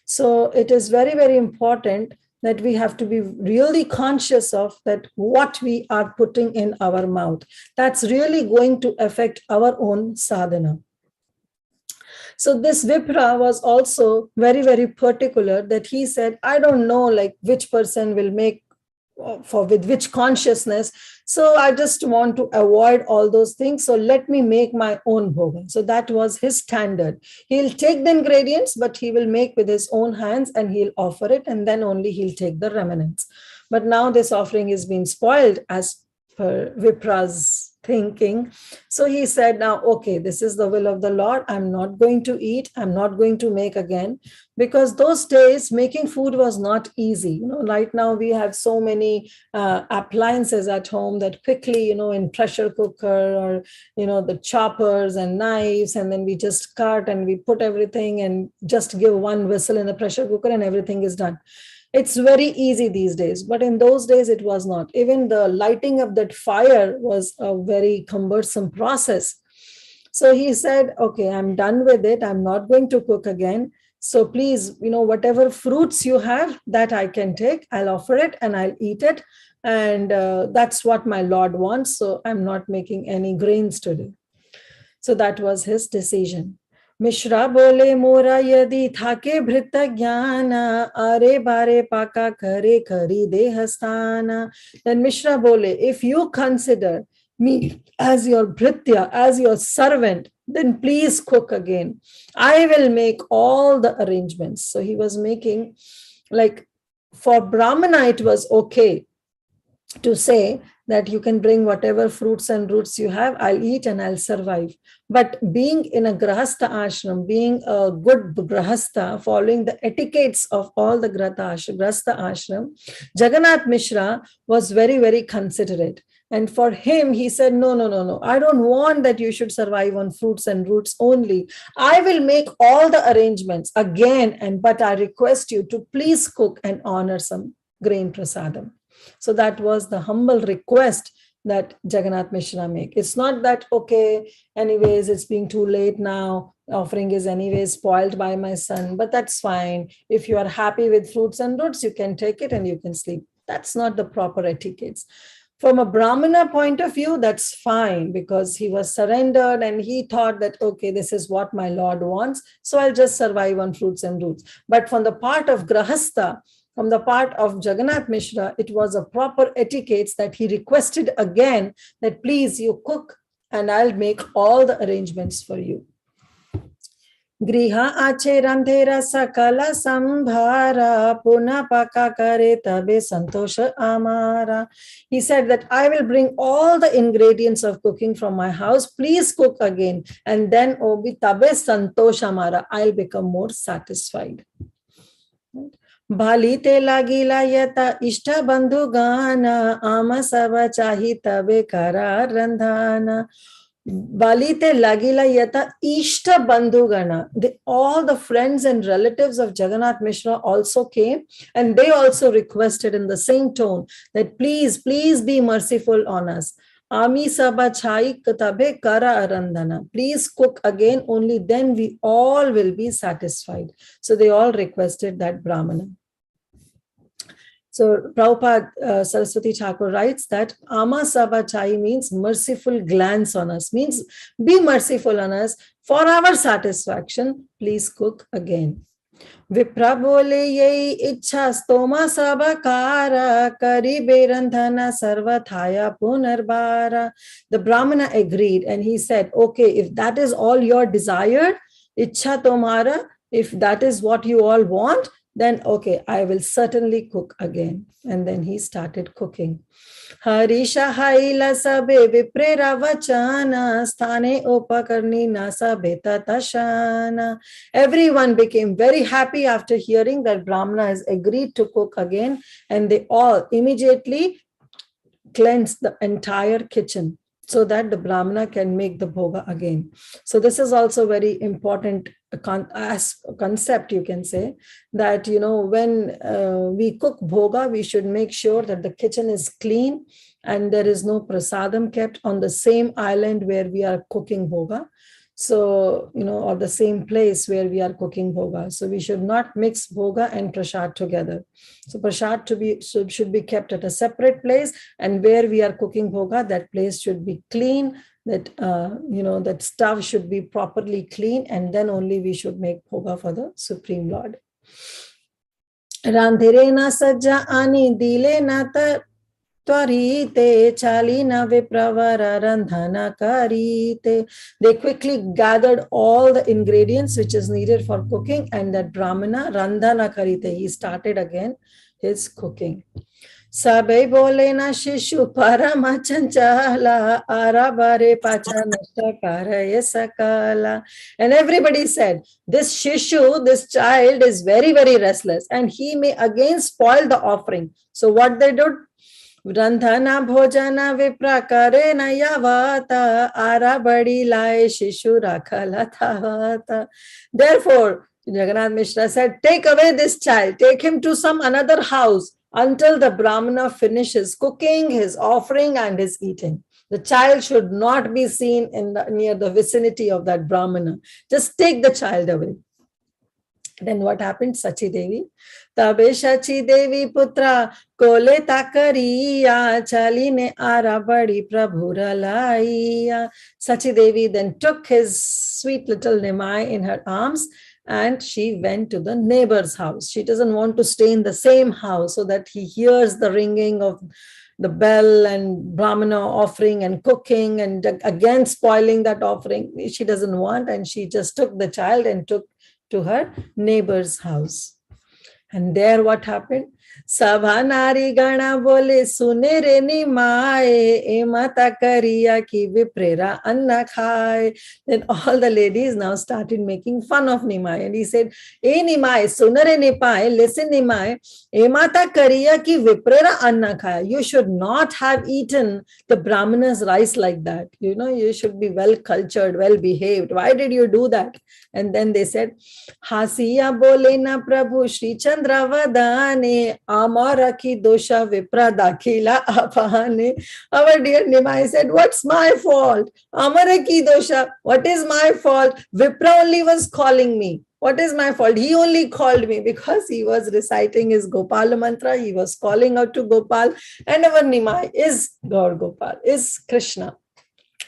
So it is very, very important that we have to be really conscious of that what we are putting in our mouth. That's really going to affect our own sadhana. So this Vipra was also very, very particular, that he said, I don't know which person will make with which consciousness. So I just want to avoid all those things. So let me make my own bhoga. So that was his standard. He'll take the ingredients, but he will make with his own hands and he'll offer it. And then only he'll take the remnants. But now this offering is being spoiled as per Vipra's thinking. So he said, now, okay, this is the will of the Lord. I'm not going to eat. I'm not going to make again, because those days making food was not easy. Right now we have so many appliances at home that quickly, in pressure cooker or, the choppers and knives, and then we just cut and we put everything and just give one whistle in the pressure cooker and everything is done. It's very easy these days, but in those days it was not. Even the lighting of that fire was a very cumbersome process. So he said, okay, I'm done with it. I'm not going to cook again. So please, whatever fruits you have that I can take, I'll offer it and I'll eat it. And that's what my Lord wants. So I'm not making any grains today. So that was his decision. Mishra bole mora yadi thake bhrita jnana are bare paka kare kari dehastana. Then Mishra bole, if you consider me as your bhritya, as your servant, then please cook again. I will make all the arrangements. So he was making, for Brahmana, it was okay to say that you can bring whatever fruits and roots you have, I'll eat and I'll survive. But being in a grahastha ashram, being a good grahastha, following the etiquettes of all the grahastha ashram, Jagannath Mishra was very, very considerate. And for him, he said, no, I don't want that you should survive on fruits and roots only. I will make all the arrangements again, but I request you to please cook and honor some grain prasadam. So that was the humble request that Jagannath Mishra make. It's not that, okay, anyways, it's being too late now. Offering is anyways spoiled by my son, but that's fine. If you are happy with fruits and roots, you can take it and you can sleep. That's not the proper etiquettes. From a Brahmana point of view, that's fine, because he was surrendered and he thought that, okay, this is what my Lord wants, so I'll just survive on fruits and roots. But from the part of Grahastha, from the part of Jagannath Mishra, it was a proper etiquette that he requested again that please you cook and I'll make all the arrangements for you. Griha ache randhera sakala sambhara puna paka kare tabe santosha amara. He said that I will bring all the ingredients of cooking from my house. Please cook again. And then obi tabe santosha amara. I'll become more satisfied. Bhalite lagila yata ishta bandhu gana ama sava chahi tabe kara randhana. Balite lagila yata ishta bandhugana. All the friends and relatives of Jagannath Mishra also came, and they also requested in the same tone that please be merciful on us. Ami sabha chai katabe kara arandana. Please cook again, only then we all will be satisfied. So they all requested that Brahmana. So Prabhupada Saraswati Thakur writes that Ama Sabha Chai means merciful glance on us, means be merciful on us for our satisfaction. Please cook again. Vipra bole yei ichha stoma sabakara kari berandhana sarvathaya punarbara. The Brahmana agreed and he said, okay, if that is all your desire, ichha tomara, if that is what you all want, then okay, I will certainly cook again. And then he started cooking. Harisha haila sabe viprera vachana sthane upakarni nasa beta tashana. Everyone became very happy after hearing that Brahmana has agreed to cook again, and they all immediately cleansed the entire kitchen so that the Brahmana can make the bhoga again. So this is also very important concept, you can say, that, you know, when we cook bhoga, we should make sure that the kitchen is clean and there is no prasadam kept on the same island where we are cooking bhoga. So, you know, or the same place where we are cooking bhoga. So we should not mix bhoga and prasad together. So prasad should be kept at a separate place, and where we are cooking bhoga, that place should be clean, that, you know, that stove should be properly clean, and then only we should make bhoga for the Supreme Lord. Randhirena sajja ani dilena ta Tvarite chalina vipravara randhana karite. They quickly gathered all the ingredients which is needed for cooking, and that Brahmana randhana karite, he started again his cooking. Sabai bole na shishu parama chanchala arabare pacha nashtakara yesakala. And everybody said, this shishu, this child is very, very restless and he may again spoil the offering. So what they did? Randhana bhojana vipra kare na yavata arabadi lai shishu rakhala thavata. Therefore, Jagannath Mishra said, take away this child, take him to some another house until the Brahmana finishes cooking, his offering and his eating. The child should not be seen near the vicinity of that Brahmana. Just take the child away. Then what happened? Sachi Devi. Tabe Sachi Devi putra kole takariya chaline arabadi prabhura laiya. Sachi Devi then took his sweet little Nimai in her arms and she went to the neighbor's house. She doesn't want to stay in the same house so that he hears the ringing of the bell and Brahmana offering and cooking and again spoiling that offering. She doesn't want, and she just took the child and took to her neighbor's house. And there what happened? Sabhanari gana bole sune re ni mae e mata kariya ki viprera anna khai. Then all the ladies now started making fun of Nimai, and he said, e Nimai, sunare ni pae, listen Nimai, e mata kariya ki viprera anna khai. You should not have eaten the Brahmana's rice like that. You know, you should be well cultured, well behaved. Why did you do that? And then they said, Hasiya bole na Prabhu Shri Chandra Vadane Amara ki dosha vipra dakhila apahane. Our dear Nimai said, what's my fault? Amara ki dosha, what is my fault? Vipra only was calling me. What is my fault? He only called me because he was reciting his Gopala mantra. He was calling out to Gopal, and our Nimai is Gaur Gopal, is Krishna.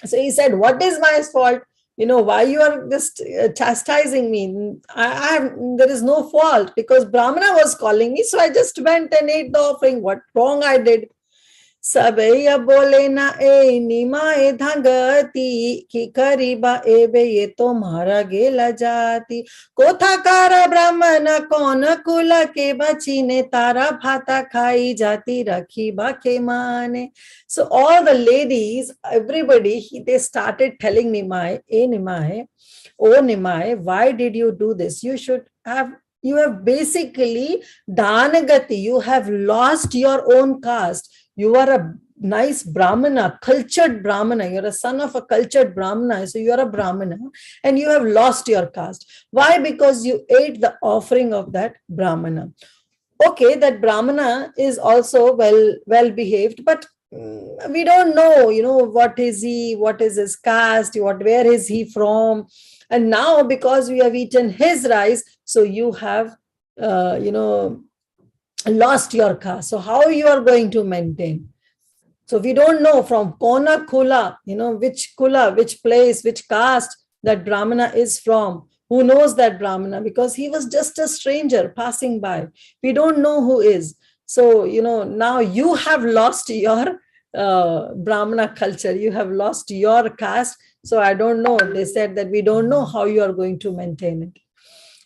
So he said, what is my fault? Why you are just chastising me? There is no fault because Brahmana was calling me. So I just went and ate the offering. What wrong I did? Sabaiya बोले ना ए निमाए धागती की करीबा एबे ये तो मारा गेला जाती कोथाकारा ब्राह्मण कौन कुल के बची ने तारा भाता खाई जाती रखी बाके माने. So all the ladies, everybody, they started telling Nimai, Nimai, oh Nimai, why did you do this? You have basically dhanagati, you have lost your own caste. You are a nice Brahmana, cultured Brahmana. You're a son of a cultured Brahmana. So you're a Brahmana and you have lost your caste. Why? Because you ate the offering of that Brahmana. Okay, that Brahmana is also well behaved, but we don't know, what is he, what is his caste, where is he from? And now because we have eaten his rice, so you have, lost your caste. So how you are going to maintain? So we don't know from Kona Kula, which Kula, which place, which caste that Brahmana is from. Who knows that Brahmana? Because he was just a stranger passing by. We don't know who is. So, now you have lost your Brahmana culture. You have lost your caste. So I don't know. They said that we don't know how you are going to maintain it.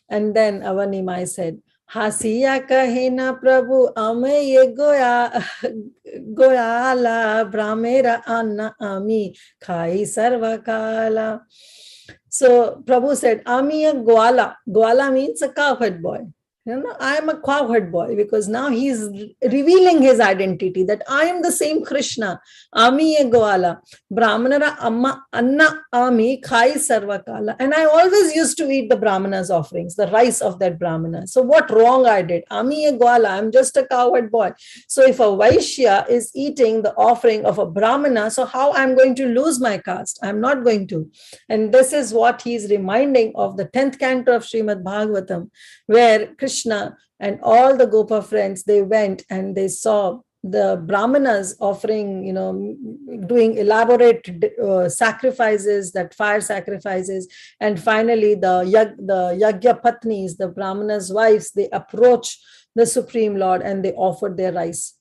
And then Avanimai said, Hasiya kahena Prabhu ame ye goyala brahmera anna ami khai sarvakala. So Prabhu said, Ami a goala. Goala means a cowherd boy. I am a cowherd boy because now he is revealing his identity that I am the same Krishna. Ami e goala. Brahmanara amma anna ami khai sarvakala. And I always used to eat the Brahmana's offerings, the rice of that Brahmana. So what wrong I did? Ami e goala. I'm just a cowherd boy. So if a Vaishya is eating the offering of a Brahmana, so how I'm going to lose my caste? I'm not going to. And this is what he's reminding of the 10th canto of Srimad-Bhagavatam, where Krishna and all the Gopa friends, they went and they saw the Brahmanas offering, doing elaborate sacrifices, that fire sacrifices. And finally, the Yagya Patnis, the Brahmanas' wives, they approach the Supreme Lord and they offered their rice.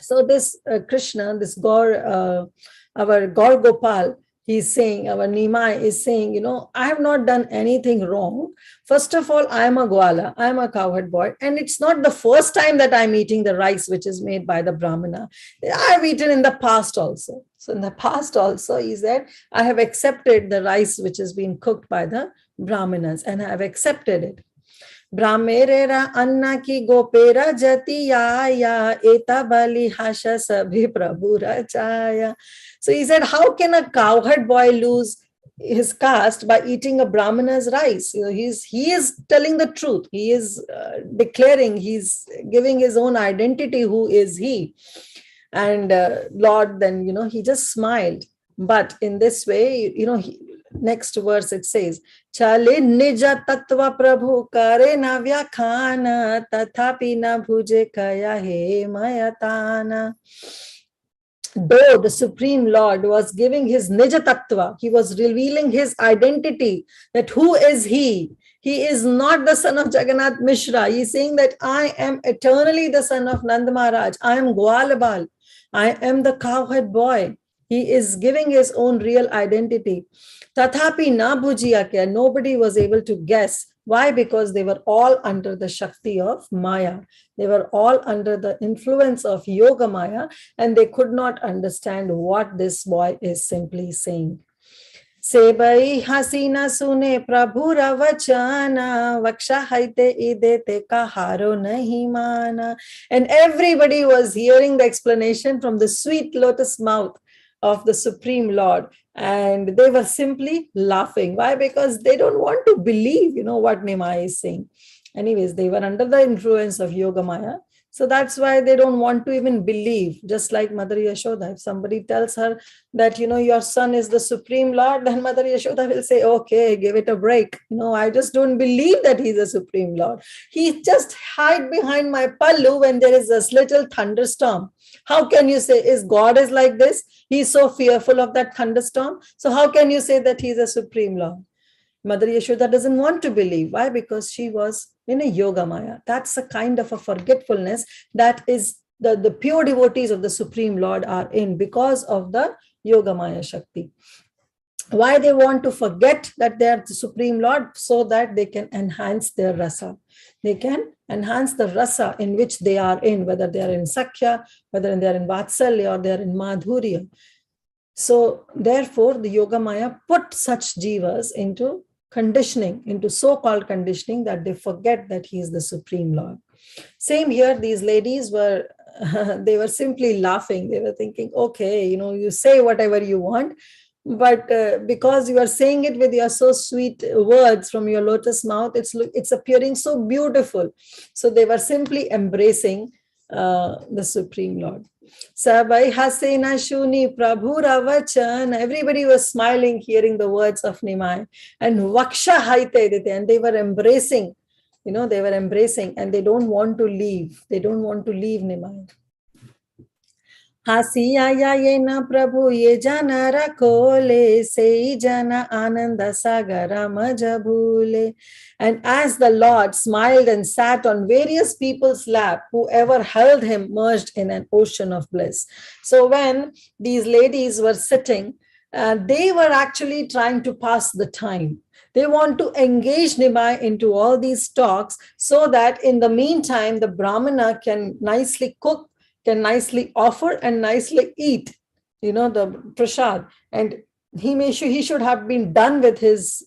So this Krishna, this Gaur, our Gaur Gopal, he's saying, our Nimai is saying, I have not done anything wrong. First of all, I am a Gwala, I am a cowherd boy. And it's not the first time that I'm eating the rice which is made by the Brahmana. I've eaten in the past also. So in the past also, he said, I have accepted the rice which has been cooked by the Brahmanas and I have accepted it. Brahmerera anna ki gopera jati ya eta bali hasha sabhi prabhura chaya. So he said, how can a cowherd boy lose his caste by eating a Brahmana's rice? He is telling the truth. He is declaring, he's giving his own identity, who is he. And Lord, then, he just smiled. But in this way, next verse it says, Chale nija tattva prabhu kare na vyakhana tathapi na bhuje kaya he mayatana. Though the Supreme Lord was giving his nija tattva, he was revealing his identity, that who is he? He is not the son of Jagannath Mishra. He is saying that I am eternally the son of Nand Maharaj. I am Gwalabal. I am the cowherd boy. He is giving his own real identity. Tathapi na bhujiya kya. Nobody was able to guess. Why? Because they were all under the Shakti of Maya. They were all under the influence of Yoga Maya, and they could not understand what this boy is simply saying. Sebai hasina sune prabhura vachana vaksha haite idete kaharo nahi mana. And everybody was hearing the explanation from the sweet lotus mouth of the Supreme Lord. And they were simply laughing. Why? Because they don't want to believe, what Nimai is saying. Anyways, they were under the influence of Yoga Maya. So that's why they don't want to even believe. Just like Mother Yashoda, if somebody tells her that, your son is the Supreme Lord, then Mother Yashoda will say, okay, give it a break. I just don't believe that he's the Supreme Lord. He just hide behind my pallu when there is this little thunderstorm. How can you say, is God is like this? He's so fearful of that thunderstorm. So how can you say that he's a Supreme Lord? Mother Yashoda doesn't want to believe. Why? Because she was in a yoga maya. That's a kind of a forgetfulness that is the pure devotees of the Supreme Lord are in because of the yoga maya Shakti. Why they want to forget that they are the Supreme Lord? So that they can enhance their rasa. They can enhance the rasa in which they are in, whether they are in Sakhya, whether they are in Vatsalya, or they are in Madhurya. So therefore, the yoga maya put such jivas into conditioning, into so-called conditioning, that they forget that he is the Supreme Lord. Same here, these ladies were, they were simply laughing. They were thinking, okay, you say whatever you want, but because you are saying it with your so sweet words from your lotus mouth, it's appearing so beautiful. So they were simply embracing the Supreme Lord. Sabai Hasena Shuni Prabhu Ravachan. Everybody was smiling, hearing the words of Nimai. And Vaksha Haite, and they were embracing, they were embracing, and they don't want to leave. They don't want to leave Nimai. Hasiya yena Prabhu ye jana rakole, sei jana ananda sagara majabule. And as the Lord smiled and sat on various people's lap, whoever held him merged in an ocean of bliss. So when these ladies were sitting, they were actually trying to pass the time. They want to engage Nimai into all these talks so that in the meantime, the Brahmana can nicely cook, can nicely offer and nicely eat, the prasad. And he should have been done with his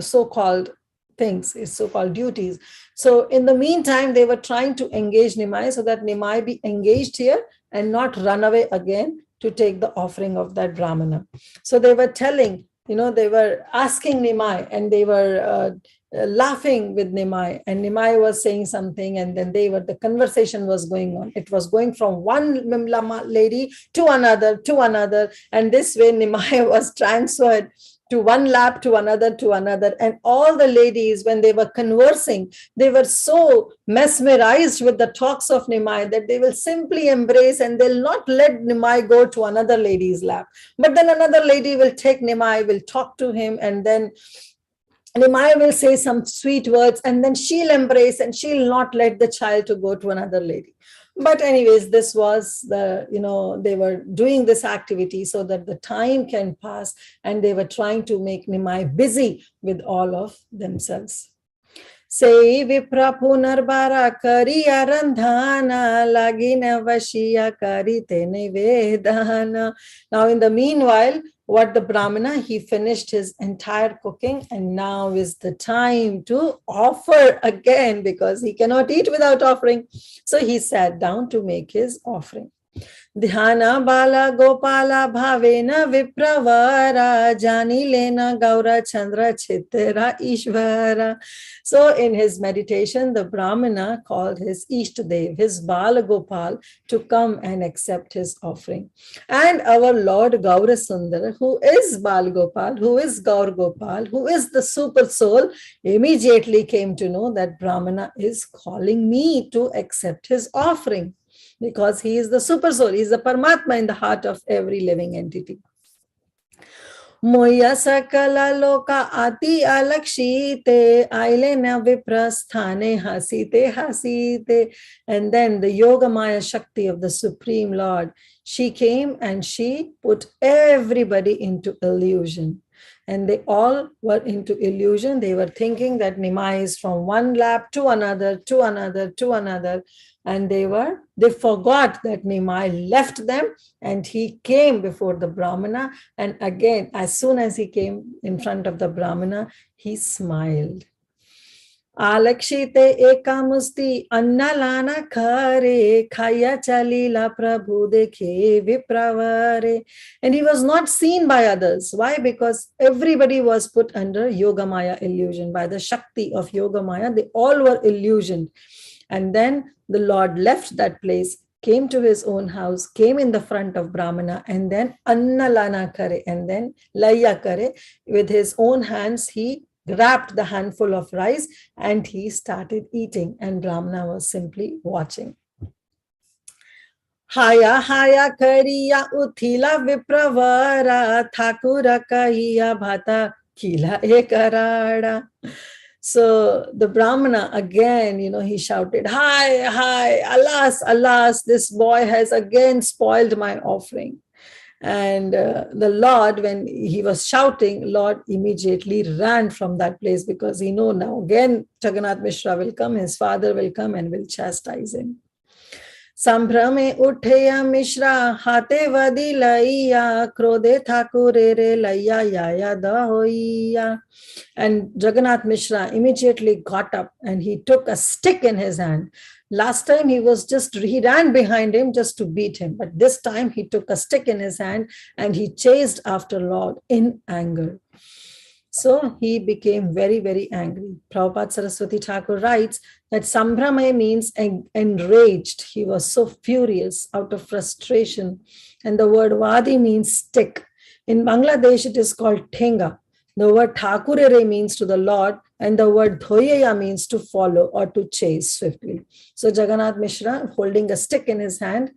so-called things, his so-called duties. So in the meantime, they were trying to engage Nimai so that Nimai be engaged here and not run away again to take the offering of that Brahmana. So they were telling, they were asking Nimai, and they were laughing with Nimai, and Nimai was saying something, and then the conversation was going on. It was going from one lady to another, and this way Nimai was transferred to one lap, to another, and all the ladies, when they were conversing, they were so mesmerized with the talks of Nimai that they will simply embrace, and they'll not let Nimai go to another lady's lap. But then another lady will take Nimai, will talk to him, and then Nimai will say some sweet words, and then she'll embrace, and she'll not let the child to go to another lady. But anyways, this was they were doing this activity so that the time can pass, and they were trying to make Nimai busy with all of themselves. Say Vipra Punarbara Kari Arandhana Lagina Vashiya Kari Tene Vedana. Now in the meanwhile, what the Brahmana, he finished his entire cooking, and now is the time to offer again, because he cannot eat without offering. So he sat down to make his offering. Dhyana Bala Gopala Bhavena Vipravara Jani Lena Gaura Chandra Chitra Ishvara. So in his meditation, the Brahmana called his Ishtadev, his Bala Gopal, to come and accept his offering. And our Lord Gaura Sundar, who is Bala Gopal, who is Gaur Gopal, who is the super soul, immediately came to know that Brahmana is calling me to accept his offering, because he is the super soul, he is the Paramatma in the heart of every living entity. Moya sakala loka ati alakshite ailena viprasthane hasite. And then the Yoga Maya Shakti of the Supreme Lord, she came and she put everybody into illusion. And they all were into illusion. They were thinking that Nimai is from one lap to another, and they forgot that Nimai left them, and he came before the Brahmana. And again, as soon as he came in front of the Brahmana, he smiled. Alakshite ekamusti annalana khare khaya chalila prabhu dekhe vipravare. And he was not seen by others. Why? Because everybody was put under Yoga Maya illusion. By the Shakti of Yoga Maya, they all were illusioned. And then the Lord left that place, came to his own house, came in the front of Brahmana, and then anna lana kare, and then laya kare. With his own hands, he grabbed the handful of rice and he started eating, and Brahmana was simply watching. Haya haya kariya uthila vipravara thakura kaiya bhata kila ekarada. So the Brahmana again, he shouted, "Hi, hi, alas, alas, this boy has again spoiled my offering." And the Lord, when he was shouting, Lord immediately ran from that place, because he knew now again Jagannath Mishra will come, his father will come and will chastise him. Sambhrame utheya Mishra hate vadi laiya krodhe thakure re laiya yaya dahoiya. And Jagannath Mishra immediately got up and he took a stick in his hand. Last time he ran behind him just to beat him. But this time he took a stick in his hand and he chased after Lord in anger. So he became very, very angry. Prabhupada Saraswati Thakur writes that Sambhrama means enraged. He was so furious out of frustration. And the word Vadi means stick. In Bangladesh, it is called Thenga. The word Thakurere means to the Lord, and the word Dhoyeya means to follow or to chase swiftly. So Jagannath Mishra, holding a stick in his hand,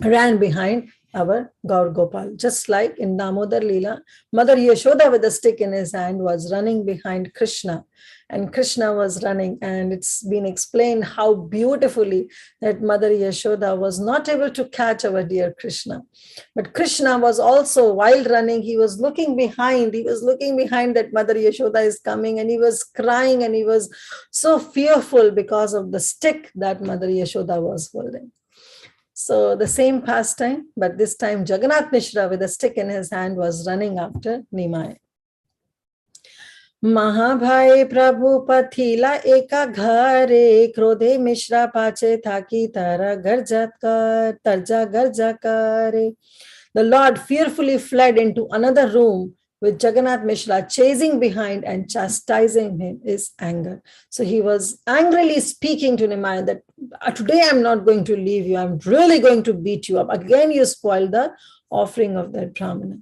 ran behind our Gaur Gopal. Just like in Damodar Leela, Mother Yashoda with a stick in his hand was running behind Krishna, and Krishna was running, and it's been explained how beautifully that Mother Yashoda was not able to catch our dear Krishna. But Krishna was also, while running, he was looking behind that Mother Yashoda is coming, and he was crying, and he was so fearful because of the stick that Mother Yashoda was holding. So the same pastime, but this time Jagannath Mishra with a stick in his hand was running after Nimai. Mahabhai Prabhu Pathila eka ghare krodhe Mishra pache thaki tara tarja garja kare. The Lord fearfully fled into another room with Jagannath Mishra chasing behind and chastising him is anger. So he was angrily speaking to Nimai that today I'm not going to leave you. I'm really going to beat you up. Again, you spoiled the offering of that Brahmana.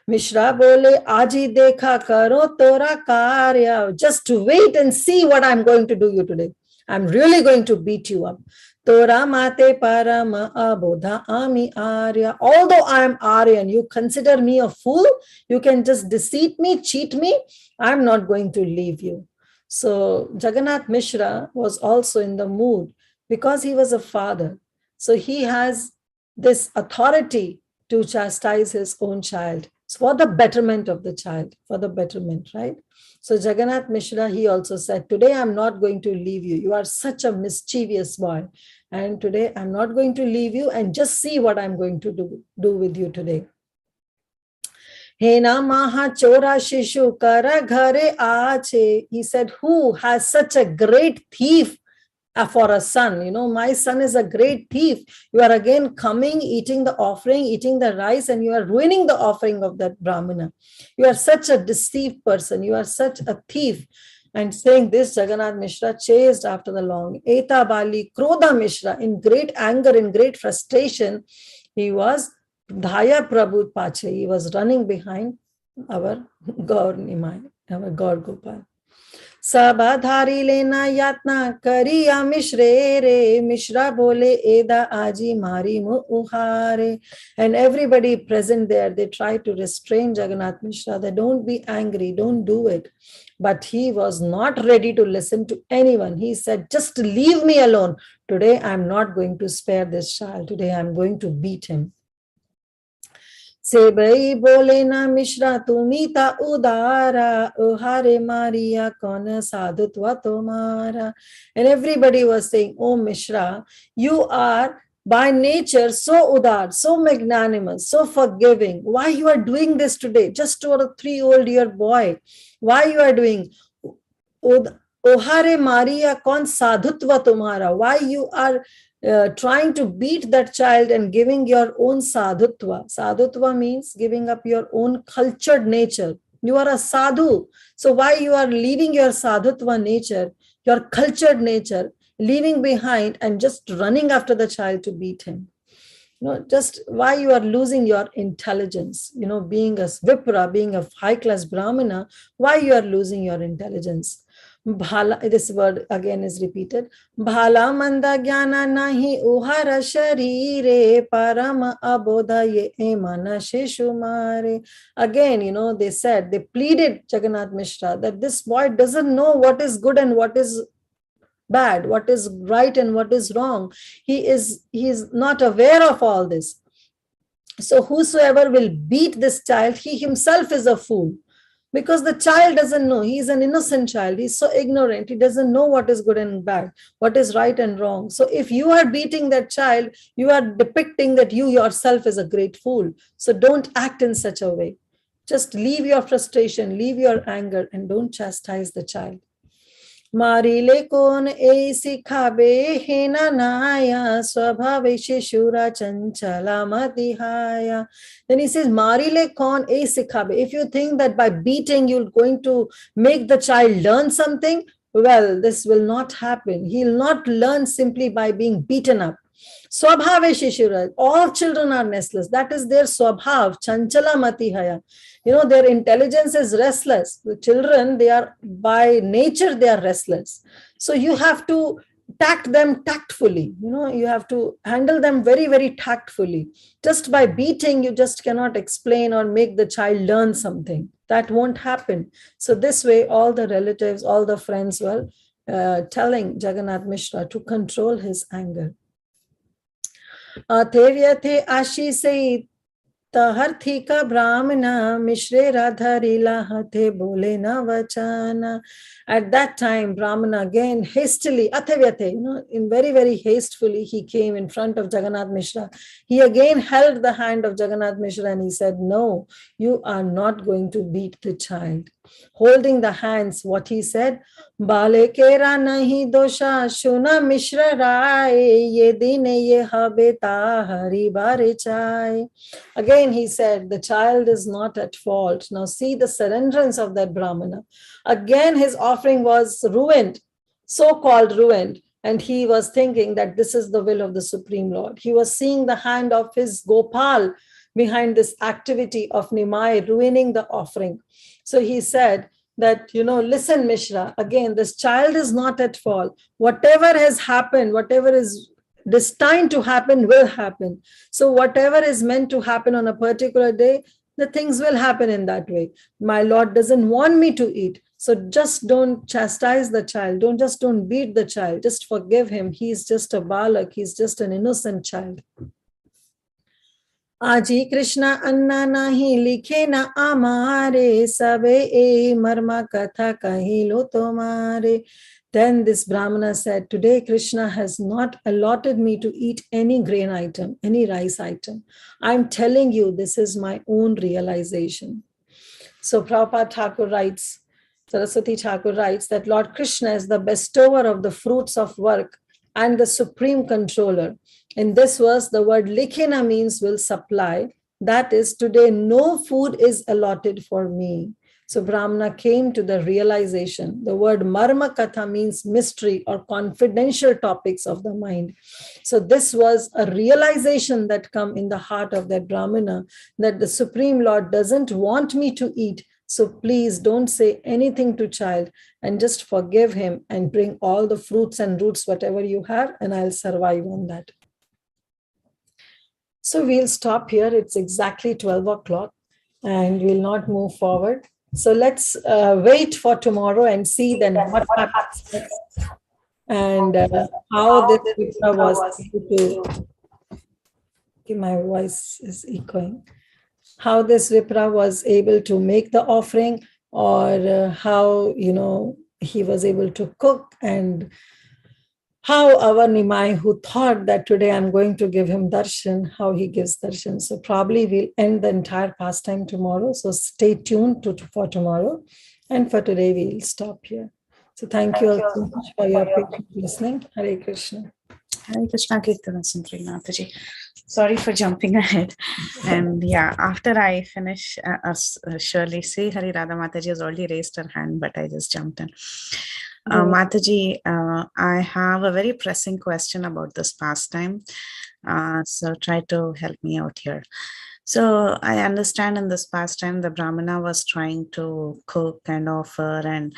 Mishra bole, Aji dekha karo tora karya. Just to wait and see what I'm going to do you today. I'm really going to beat you up. Tora mate parama abodha ami arya. Although I am Aryan, you consider me a fool. You can just deceive me, cheat me. I'm not going to leave you. So Jagannath Mishra was also in the mood because he was a father. So he has this authority to chastise his own child. It's for the betterment of the child, for the betterment, right? So Jagannath Mishra, he also said, today I'm not going to leave you. You are such a mischievous boy. And today I'm not going to leave you, and just see what I'm going to do with you today. Hena maha chora shishu kara ghare aache. He said, who has such a great thief for a son? My son is a great thief. You are again coming, eating the offering, eating the rice, and you are ruining the offering of that Brahmana. You are such a deceived person. You are such a thief. And saying this, Jagannath Mishra chased after the long. Eta Bali Krodha Mishra, in great anger, in great frustration, he was Dhaya Prabhu Pache. He was running behind our Gaur Nimai, our Gaur Gopal. Sabadhari lena yatna kariya Mishre re. Mishra bole eda aji mari mu uhare. And everybody present there, they tried to restrain Jagannath Mishra. They don't be angry, don't do it. But he was not ready to listen to anyone. He said, just leave me alone. Today I'm not going to spare this child. Today I'm going to beat him. Sebai bole na Mishra tumita udara uhare Maria kona sadhutva tomara. And everybody was saying, oh Mishra, you are by nature so udar, so magnanimous, so forgiving. Why you are doing this today? Just to a 3-year-old boy. Why you are doing? Ohare Maria kon sadhutva tumhara. Why you are trying to beat that child and giving your own sadhutva. Sadhutva means giving up your own cultured nature. You are a sadhu. So why you are leaving your sadhutva nature, your cultured nature, leaving behind and just running after the child to beat him. Just why you are losing your intelligence, being a Vipra, being a high-class Brahmana, why you are losing your intelligence. Bhala, this word again is repeated. Bhala manda jnana nahi uhara sharire parama abodha ye mana sheshumare. Again, they said, they pleaded Jagannath Mishra that this boy doesn't know what is good and what is bad, what is right and what is wrong. He is not aware of all this. So whosoever will beat this child, he himself is a fool. Because the child doesn't know. He is an innocent child. He's so ignorant. He doesn't know what is good and bad, what is right and wrong. So if you are beating that child, you are depicting that you yourself is a great fool. So don't act in such a way. Just leave your frustration, leave your anger, and don't chastise the child. Marile kon e sikhabe hena naya swabhave shishura chanchala matihaya. Then he says, Marile kon e sikhabe. If you think that by beating you're going to make the child learn something, well, this will not happen. He'll not learn simply by being beaten up. Swabhave shishura. All children are restless. That is their swabhav, chanchala matihaya. Their intelligence is restless. The children, they are by nature, they are restless. So you have to tact them tactfully. You have to handle them very, very tactfully. Just by beating, you just cannot explain or make the child learn something. That won't happen. So this way, all the relatives, all the friends were telling Jagannath Mishra to control his anger. Athevyathe ashi Taharthi ka brahmana mishre radharila hathe bole na vachana. At that time, Brahmana again hastily, Athevyate, in very, very hastily, he came in front of Jagannath Mishra. He again held the hand of Jagannath Mishra and he said, no, you are not going to beat the child. Holding the hands, what he said, Bale kera nahi dosha shuna Mishra rai ye dine ye habeta hari bare chai. Again, he said, the child is not at fault. Now see the surrenderance of that Brahmana. Again, his offering was ruined, so-called ruined. And he was thinking that this is the will of the Supreme Lord. He was seeing the hand of his Gopal behind this activity of Nimai, ruining the offering. So he said that, listen, Mishra, again, this child is not at fault. Whatever has happened, whatever is destined to happen will happen. So whatever is meant to happen on a particular day, the things will happen in that way. My Lord doesn't want me to eat. So just don't chastise the child. Don't beat the child. Just forgive him. He's just a balak. He's just an innocent child. Aji Krishna anna nahi likhe na amare sabe e marma katha kahi lo tomare. Then this Brahmana said, today Krishna has not allotted me to eat any grain item, any rice item. I'm telling you, this is my own realization. So Prabhupada Thakur writes, Saraswati Thakur writes that Lord Krishna is the bestower of the fruits of work and the supreme controller. In this verse, the word likhena means will supply. That is, today no food is allotted for me. So Brahmana came to the realization. The word marma katha means mystery or confidential topics of the mind. So this was a realization that come in the heart of that Brahmana, that the Supreme Lord doesn't want me to eat. So please don't say anything to child and just forgive him and bring all the fruits and roots, whatever you have, and I'll survive on that. So we'll stop here. It's exactly 12 o'clock and we'll not move forward. So let's wait for tomorrow and see then what happens next and how this Vipra was able to, okay, my voice is echoing, how this Vipra was able to make the offering, or how, he was able to cook, and how our Nimai, who thought that today I'm going to give him darshan, how he gives darshan. So probably we'll end the entire pastime tomorrow. So stay tuned for tomorrow. And for today, we'll stop here. So thank you all so much for your patient listening. Hare Krishna. Hare Krishna Kirtida Sundari Mataji. Sorry for jumping ahead. And yeah, after I finish, Shirley say, Hari Radha Mataji has already raised her hand, but I just jumped in. Mataji, I have a very pressing question about this pastime. So try to help me out here. So I understand in this pastime, the Brahmana was trying to cook and offer, and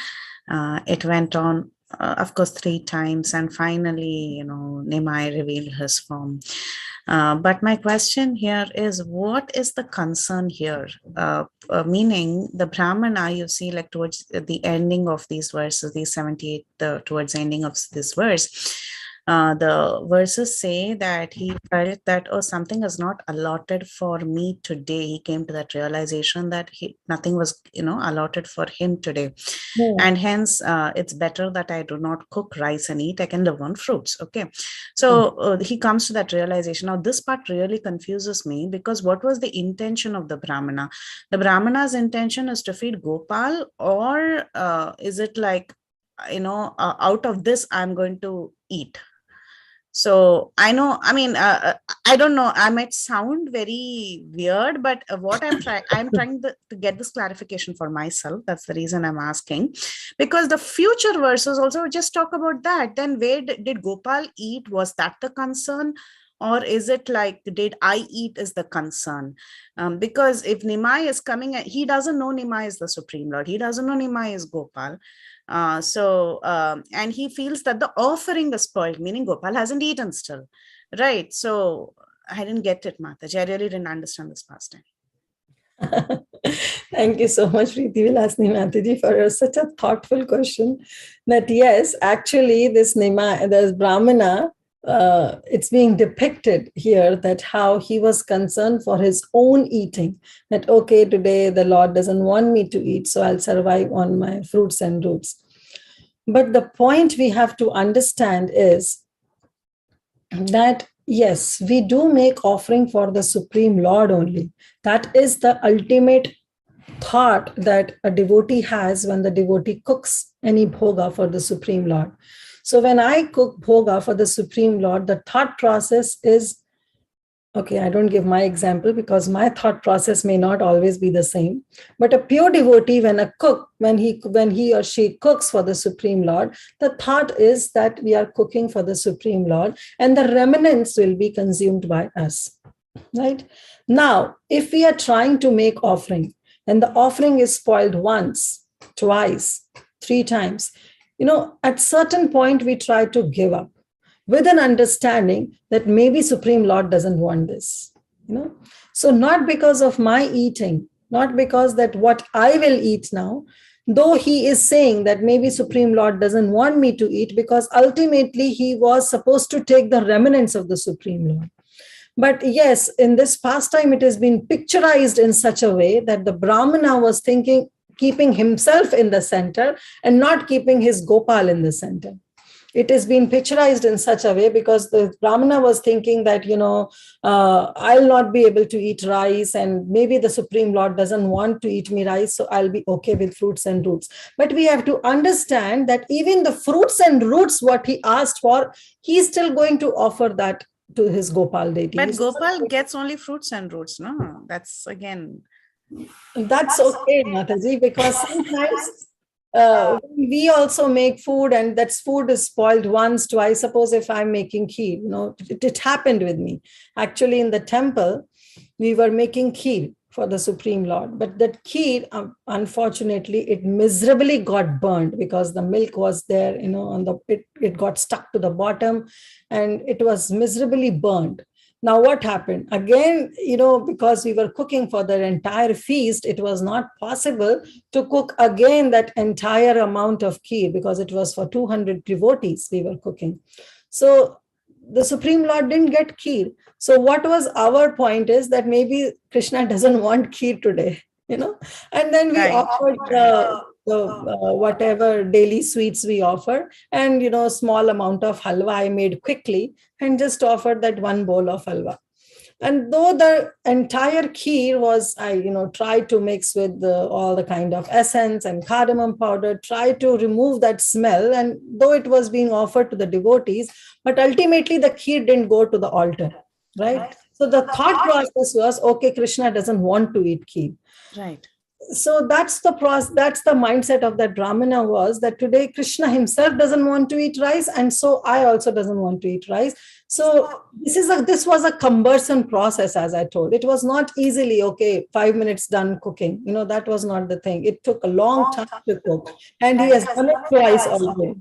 it went on, of course, 3 times. And finally, Nimai revealed his form. But my question here is, what is the concern here? Meaning the Brahmana, you see, like towards the ending of these verses, these 78, towards the ending of this verse, the verses say that he felt that, oh, something is not allotted for me today. He came to that realization that nothing was, allotted for him today. Yeah. And hence, it's better that I do not cook rice and eat. I can live on fruits. Okay. So he comes to that realization. Now, this part really confuses me, because what was the intention of the Brahmana? The Brahmana's intention is to feed Gopal, or is it like, out of this, I'm going to eat? So I don't know, I might sound very weird, but what I'm trying to get this clarification for myself. That's the reason I'm asking, because the future verses also just talk about that. Then where did Gopal eat? Was that the concern? Or is it like, did I eat is the concern? Because if Nimai is coming, he doesn't know Nimai is the Supreme Lord. He doesn't know Nimai is Gopal. And he feels that the offering is spoiled, meaning Gopal hasn't eaten still, right? So I didn't get it, Mataji. I really didn't understand this pastime. Thank you so much, Preeti Vilasni Mataji, for such a thoughtful question. That yes, actually, this Brahmana, it's being depicted here that how he was concerned for his own eating. That, okay, today the Lord doesn't want me to eat, so I'll survive on my fruits and roots. But the point we have to understand is that, yes, we do make offering for the Supreme Lord only. That is the ultimate thought that a devotee has when the devotee cooks any bhoga for the Supreme Lord. So when I cook bhoga for the Supreme Lord, the thought process is, okay, I don't give my example because my thought process may not always be the same. But a pure devotee, when he or she cooks for the Supreme Lord, the thought is that we are cooking for the Supreme Lord and the remnants will be consumed by us. Right? Now, if we are trying to make offering and the offering is spoiled once, twice, 3 times, at certain point we try to give up, with an understanding that maybe Supreme Lord doesn't want this, So not because of my eating, not because that what I will eat now, though he is saying that maybe Supreme Lord doesn't want me to eat, because ultimately he was supposed to take the remnants of the Supreme Lord. But yes, in this pastime, it has been picturized in such a way that the Brahmana was keeping himself in the center and not keeping his Gopal in the center. It has been picturized in such a way because the Brahmana was thinking that, I'll not be able to eat rice and maybe the Supreme Lord doesn't want to eat me rice, so I'll be okay with fruits and roots. But we have to understand that even the fruits and roots, what he asked for, he's still going to offer that to his Gopal deity. But Gopal gets only fruits and roots, no? That's again... That's okay, Mataji, because sometimes we also make food and that food is spoiled once, twice. Suppose if I'm making kheer, it happened with me. Actually, in the temple, we were making kheer for the Supreme Lord. But that kheer, unfortunately, it miserably got burned because the milk was there, it got stuck to the bottom and it was miserably burned. Now, what happened? Again, because we were cooking for the entire feast, it was not possible to cook again that entire amount of kheer because it was for 200 devotees we were cooking. So the Supreme Lord didn't get kheer. So what was our point is that maybe Krishna doesn't want kheer today, and then we offered whatever daily sweets we offer and, small amount of halwa I made quickly and just offered that one bowl of halwa. And though the entire kheer was, I tried to mix with all the kind of essence and cardamom powder, try to remove that smell. And though it was being offered to the devotees, but ultimately the kheer didn't go to the altar, right? So the thought process was, okay, Krishna doesn't want to eat kheer. Right. So that's the process, that's the mindset of that Brahmana, was that today Krishna himself doesn't want to eat rice, and so I also doesn't want to eat rice. So this was a cumbersome process, as I told. It was not easily, okay, 5 minutes done cooking. That was not the thing. It took a long time to cook, and he has done it twice already.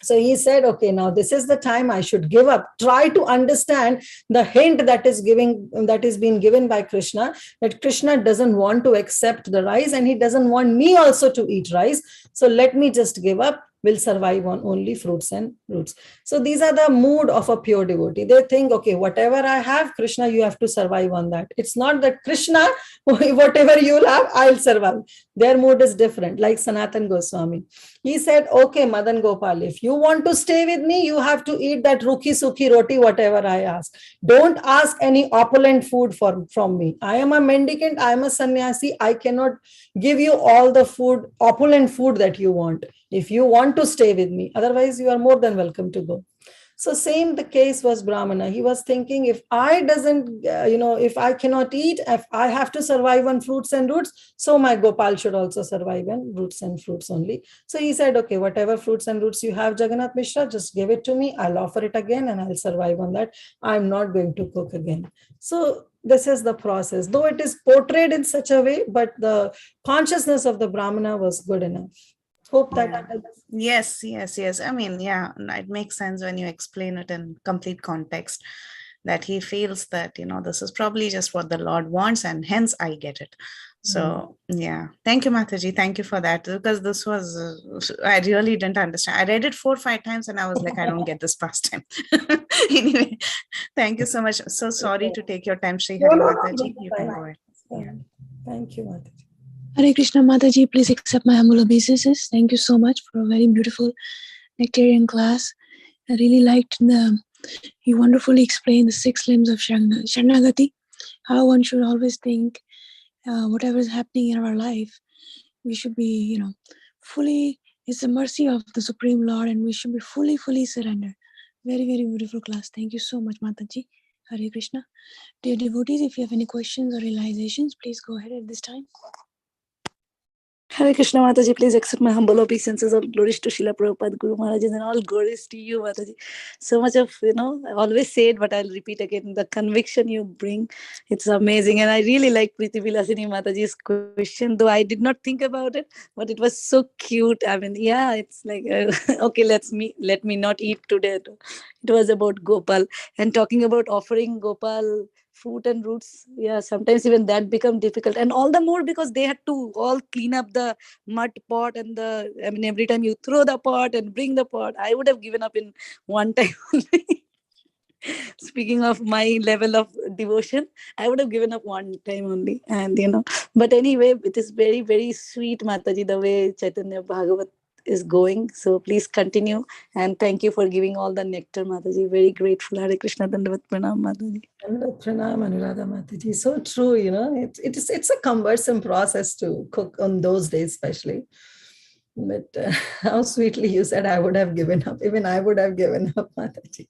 So he said, okay, now this is the time I should give up. Try to understand the hint that is being given by Krishna, that Krishna doesn't want to accept the rice, and he doesn't want me also to eat rice. So let me just give up. Will survive on only fruits and roots. So these are the mood of a pure devotee. They think, okay, whatever I have, Krishna, you have to survive on that. It's not that Krishna, whatever you'll have, I'll survive. Their mood is different. Like Sanatan Goswami, he said, okay, Madan Gopal, if you want to stay with me, you have to eat that ruki sukhi roti, whatever I ask. Don't ask any opulent food from me. I am a mendicant, I am a sannyasi. I cannot give you all the food, opulent food that you want. If you want to stay with me, otherwise you are more than welcome to go. So same the case was Brahmana. He was thinking, if I if I cannot eat, if I have to survive on fruits and roots, so my Gopal should also survive on roots and fruits only. So he said, okay, whatever fruits and roots you have, Jagannath Mishra, just give it to me. I'll offer it again and I'll survive on that. I'm not going to cook again. So this is the process, though it is portrayed in such a way, but the consciousness of the Brahmana was good enough. Hope that. Yes. I mean, yeah, it makes sense when you explain it in complete context, that he feels that, this is probably just what the Lord wants, and hence I get it. So, yeah. Thank you, Mataji. Thank you for that, because this was, I really didn't understand. I read it 4 or 5 times and I was like, I don't get this past time. Anyway, thank you so much. So sorry to take your time, Sri Hari Mataji. You can go ahead. Yeah. Thank you, Mataji. Hare Krishna, Mataji, please accept my humble obeisances. Thank you so much for a very beautiful nectarian class. I really liked you wonderfully explained the 6 limbs of Sharanagati, how one should always think whatever is happening in our life, we should be, fully, it's the mercy of the Supreme Lord, and we should be fully surrendered. Very, very beautiful class. Thank you so much, Mataji. Hare Krishna. Dear devotees, if you have any questions or realizations, please go ahead at this time. Hare Krishna, Mataji, please accept my humble obeisances. All glories to Srila Prabhupada, Guru Maharaj, and all glories to you, Mataji. So much of, I always say it, but I'll repeat again, the conviction you bring, it's amazing. And I really like Preeti Vilasini Mataji's question, though I did not think about it, but it was so cute. I mean, yeah, it's like, okay, let me not eat today. It was about Gopal, and talking about offering Gopal fruit and roots, yeah, sometimes even that become difficult, and all the more because they had to all clean up the mud pot, and every time you throw the pot and bring the pot, I would have given up in one time only. Speaking of my level of devotion, I would have given up one time only. And but anyway, it is very, very sweet, Mataji, the way Caitanya Bhagavatam is going. So please continue, and thank you for giving all the nectar, Mataji. Very grateful. Hare Krishna, Dandavat Pranam, Mataji. Dandavat Pranam, Anuradha Mataji. So true, it's a cumbersome process to cook on those days, especially. But how sweetly you said, I would have given up. Even I would have given up, Mataji.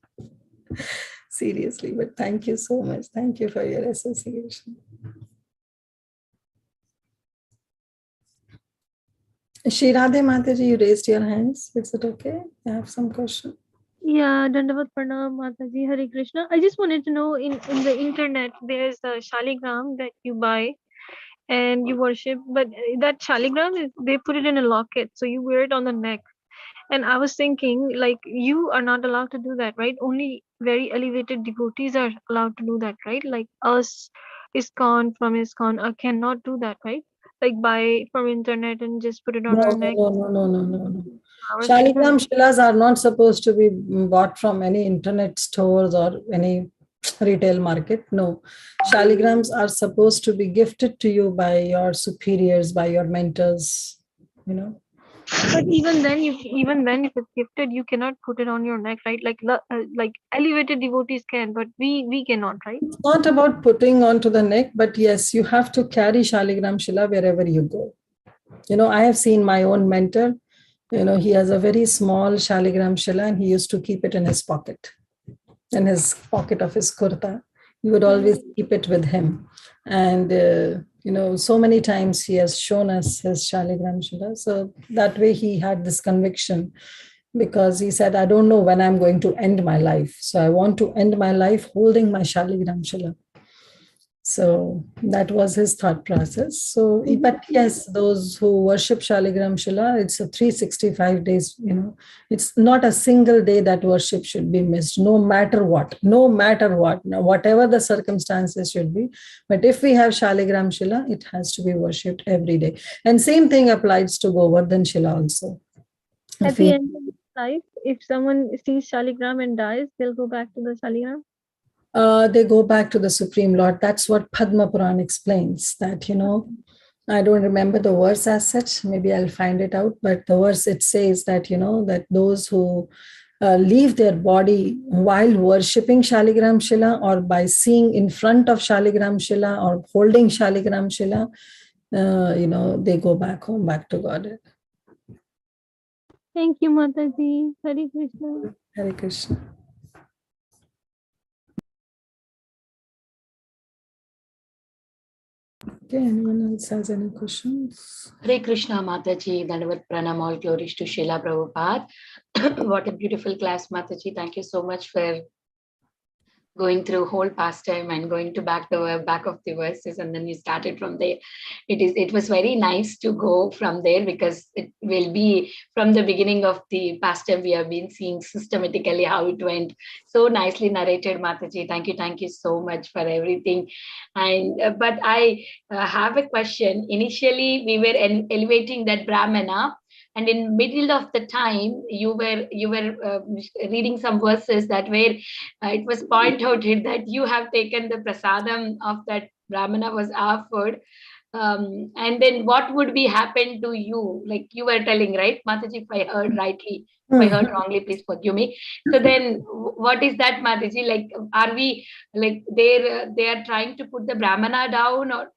Seriously, but thank you so much. Thank you for your association. Shri Radhe Mataji, you raised your hands. Is it okay? I have some question. Yeah, Dandavat Pranam, Mataji, Hare Krishna. I just wanted to know, in the internet, there's a shaligram that you buy and you worship, but that shaligram, they put it in a locket, so you wear it on the neck. And I was thinking, like, you are not allowed to do that, right? Only very elevated devotees are allowed to do that, right? Like us, ISKCON, cannot do that, right? Like buy from internet and just put it on our neck. No. Shaligram Shilas are not supposed to be bought from any internet stores or any retail market. No. Shaligrams are supposed to be gifted to you by your superiors, by your mentors, But even then, if it's gifted, you cannot put it on your neck, right? Like elevated devotees can, but we cannot, right? It's not about putting onto the neck, but yes, you have to carry Shaligram Shila wherever you go. I have seen my own mentor. He has a very small Shaligram Shila, and he used to keep it in his pocket of his kurta. He would always keep it with him. And, so many times he has shown us his Shaligram Shila. So that way he had this conviction, because he said, I don't know when I'm going to end my life. So I want to end my life holding my Shaligram Shila. So that was his thought process. So, but yes, those who worship Shaligram Shila, it's a 365 days, it's not a single day that worship should be missed, no matter what, whatever the circumstances should be. But if we have Shaligram Shila, it has to be worshipped every day. And same thing applies to Govardhan Shila also. At the end of his life, if someone sees Shaligram and dies, they'll go back to the Shaligram? They go back to the Supreme Lord. That's what Padma Puran explains, that, I don't remember the verse as such. Maybe I'll find it out. But the verse, it says that, that those who leave their body while worshipping Shaligram Shila, or by seeing in front of Shaligram Shila or holding Shaligram Shila, they go back home, back to Godhead. Thank you, Mataji. Hare Krishna. Hare Krishna. Okay, anyone else has any questions? Hare Krishna, Mataji. Dandavat Pranam, all glories to Srila Prabhupada. What a beautiful class, Mataji. Thank you so much for going through whole pastime and going to back of the verses, and then you started from there. It was very nice to go from there, because it will be from the beginning of the pastime we have been seeing systematically how it went. So nicely narrated, Mataji. Thank you so much for everything. And but I have a question. Initially, we were elevating that Brahmana, and in middle of the time, you were reading some verses that where it was pointed out that you have taken the prasadam of that Brahmana was offered. And then what would be happen to you? Like you were telling, right, Mataji, if I heard rightly, if I heard wrongly, please forgive me. So then what is that, Mataji? Like, are we like they are trying to put the Brahmana down, or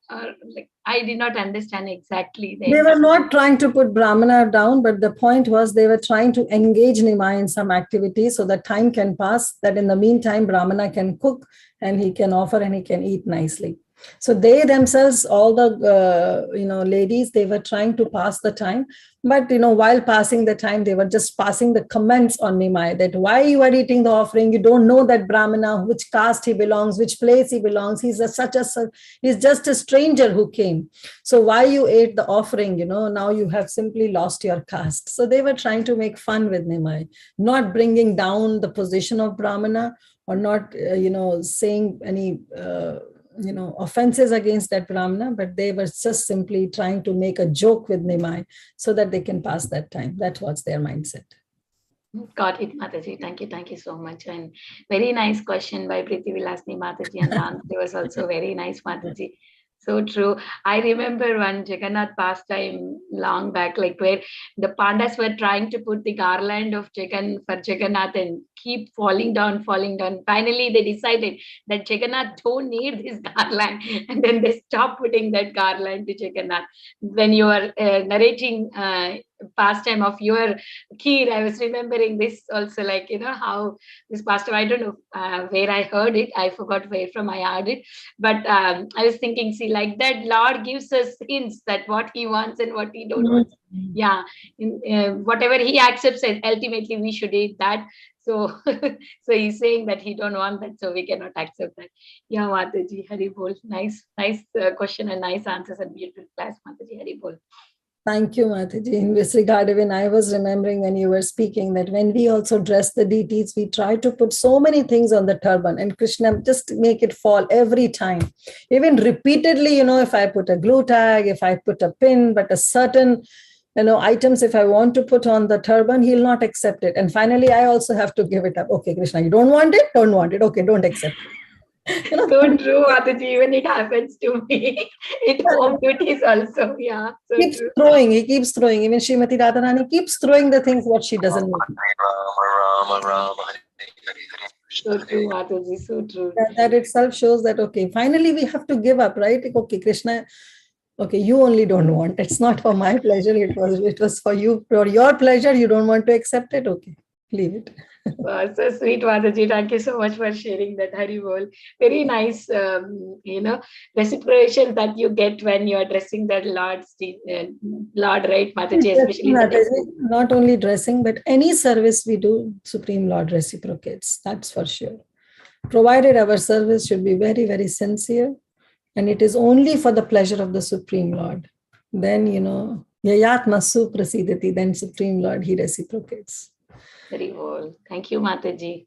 like I did not understand exactly. They were not trying to put Brahmana down, but the point was they were trying to engage Nimai in some activity so that time can pass, that in the meantime Brahmana can cook and he can offer and he can eat nicely. So they themselves, all the ladies, they were trying to pass the time, but while passing the time, they were just passing the comments on Nimai, that why you are eating the offering, you don't know that Brahmana, which caste he belongs, which place he belongs, he's just a stranger who came. So why you ate the offering, now you have simply lost your caste. So they were trying to make fun with Nimai, not bringing down the position of Brahmana, or not saying any offenses against that Brahmana, but they were just simply trying to make a joke with Nimai so that they can pass that time. That was their mindset. Got it, Mataji. Thank you so much. And very nice question by Priti Vilasni Mataji, and the answer was also very nice, Mataji. So true. I remember one Jagannath pastime long back, like where the Pandas were trying to put the garland of for Jagannath and keep falling down. Finally, they decided that Jagannath don't need this garland, and then they stopped putting that garland to Jagannath. When you are narrating pastime of your Kheer, I was remembering this also, like, how this pastime, I don't know where I heard it. I forgot where from I heard it. But I was thinking, see, like that Lord gives us hints that what he wants and what he don't want. Yeah. Whatever he accepts, and ultimately we should eat that. So, so he's saying that he don't want that, so we cannot accept that. Yeah, Mataji, Hari Bol. Nice question and nice answers and beautiful class, Mataji, Hari Bol. Thank you, Mataji. In this regard, even I was remembering when you were speaking that when we also dress the deities, we try to put so many things on the turban, and Krishna just make it fall every time. Even repeatedly, if I put a glue tag, if I put a pin, but a certain items, if I want to put on the turban, he'll not accept it. And finally, I also have to give it up. Okay, Krishna, you don't want it? Don't want it. Okay, don't accept it. So true, Aditi. Even it happens to me. It home duties also. Yeah. So He keeps throwing. Even Srimati Radharani keeps throwing the things what she doesn't want. So true, Aditi. So true. That itself shows that, okay, finally we have to give up, right? Okay, Krishna, okay, you only don't want. It's not for my pleasure. It was for you, for your pleasure. You don't want to accept it. Okay, leave it. Wow, so sweet, Mataji. Thank you so much for sharing that, Haribol. Very nice, reciprocation that you get when you're addressing that Lord, right, Mataji, especially in the Mataji, not only dressing, but any service we do, Supreme Lord reciprocates. That's for sure. Provided our service should be very, very sincere, and it is only for the pleasure of the Supreme Lord. Then, Yayatma Suprasidati, then Supreme Lord, he reciprocates. Very well. Thank you, Mataji.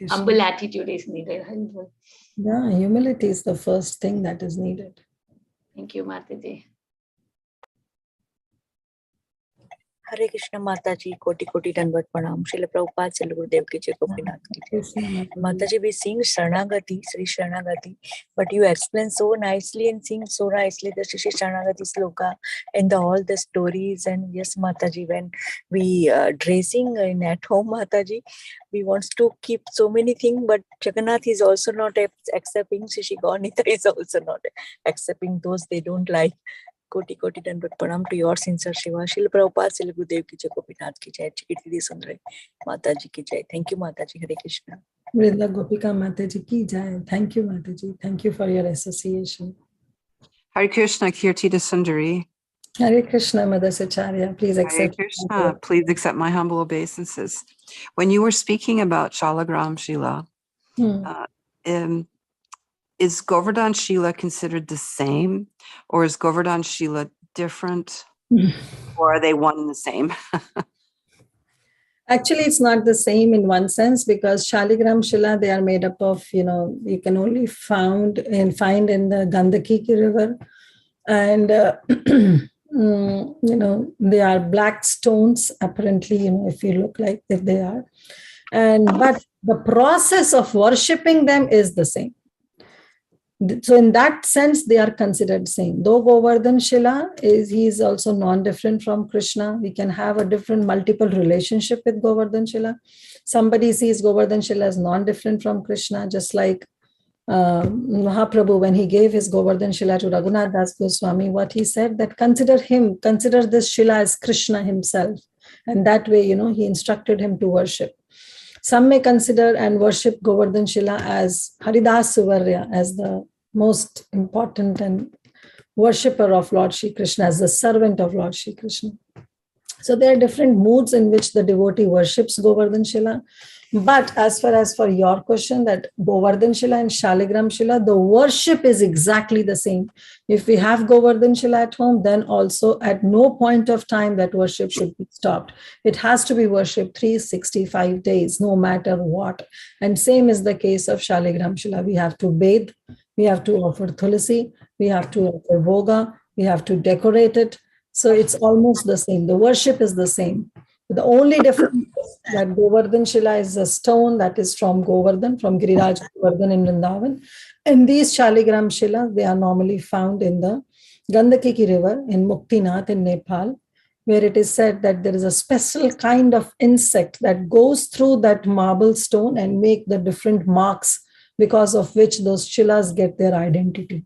Humble attitude is needed. Yeah, humility is the first thing that is needed. Thank you, Mataji. Hare Krishna Mataji, Koti Koti Dandavat Pranam, Srila Prabhupada, Srila Gurudev Ki Jai, Gopinath Ki Jai. Mataji, we sing Sharanagati, Sri Sharanagati, but you explain so nicely and sing so nicely the Sri Sharanagati sloka and all the stories. And yes, Mataji, when we dressing in at home, Mataji, we want to keep so many things, but Jagannath is also not accepting. Sri Gaunita is also not accepting those they don't like. Koti Koti Dandavat Pranam to your sincere Shiva. Srila Prabhupada, Srila Gurudev Ki Jai, Gopinath Ki Jai, HG Kirtida Sundari, Mataji Ki Jai. Thank you, Mataji. Hare Krishna. Vrinda Gopika Mataji Ki Jai. Thank you, Mataji. Thank you for your association. Hare Krishna, Kirtida Sundari. Hare Krishna, Madhasacharya. Please accept. Hare Krishna, please accept my humble obeisances. When you were speaking about Shalagram Shila, is Govardhan Shila considered the same, or is Govardhan Shila different, or are they one and the same? Actually, it's not the same in one sense, because Shaligram Shila, they are made up of, you can only find in the Gandaki River. And, they are black stones, apparently, if you look like if they are. But the process of worshipping them is the same. So in that sense, they are considered same. Though Govardhan Shila he is also non-different from Krishna. We can have a different multiple relationship with Govardhan Shila. Somebody sees Govardhan Shila as non-different from Krishna, just like Mahaprabhu, when he gave his Govardhan Shila to Raghunath Das Goswami, what he said, that consider this Shila as Krishna himself. And that way, he instructed him to worship. Some may consider and worship Govardhan Shila as Haridas Suvarya, as the most important and worshipper of Lord Shri Krishna, as the servant of Lord Shri Krishna. So there are different moods in which the devotee worships Govardhan Shila. But as far as for your question, that Govardhan Shila and Shaligram Shila, the worship is exactly the same. If we have Govardhan Shila at home, then also at no point of time that worship should be stopped. It has to be worshipped 365 days, no matter what. And same is the case of Shaligram Shila. We have to bathe, we have to offer tulasi, we have to offer bhoga, we have to decorate it. So it's almost the same. The worship is the same. The only difference is that Govardhan Shila is a stone that is from Govardhan, from Giriraj Govardhan in Vrindavan. And these Shaligram Shila, they are normally found in the Gandaki River in Muktinath in Nepal, where it is said that there is a special kind of insect that goes through that marble stone and make the different marks, because of which those Shilas get their identity.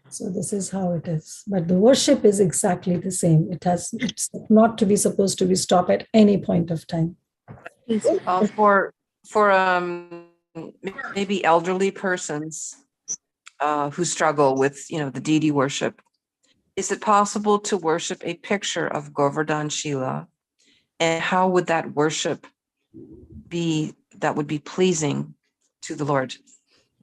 So this is how it is. But the worship is exactly the same. It's not to be supposed to be stopped at any point of time. For maybe elderly persons who struggle with, the deity worship, is it possible to worship a picture of Govardhan Shila? And how would that worship be that would be pleasing to the Lord?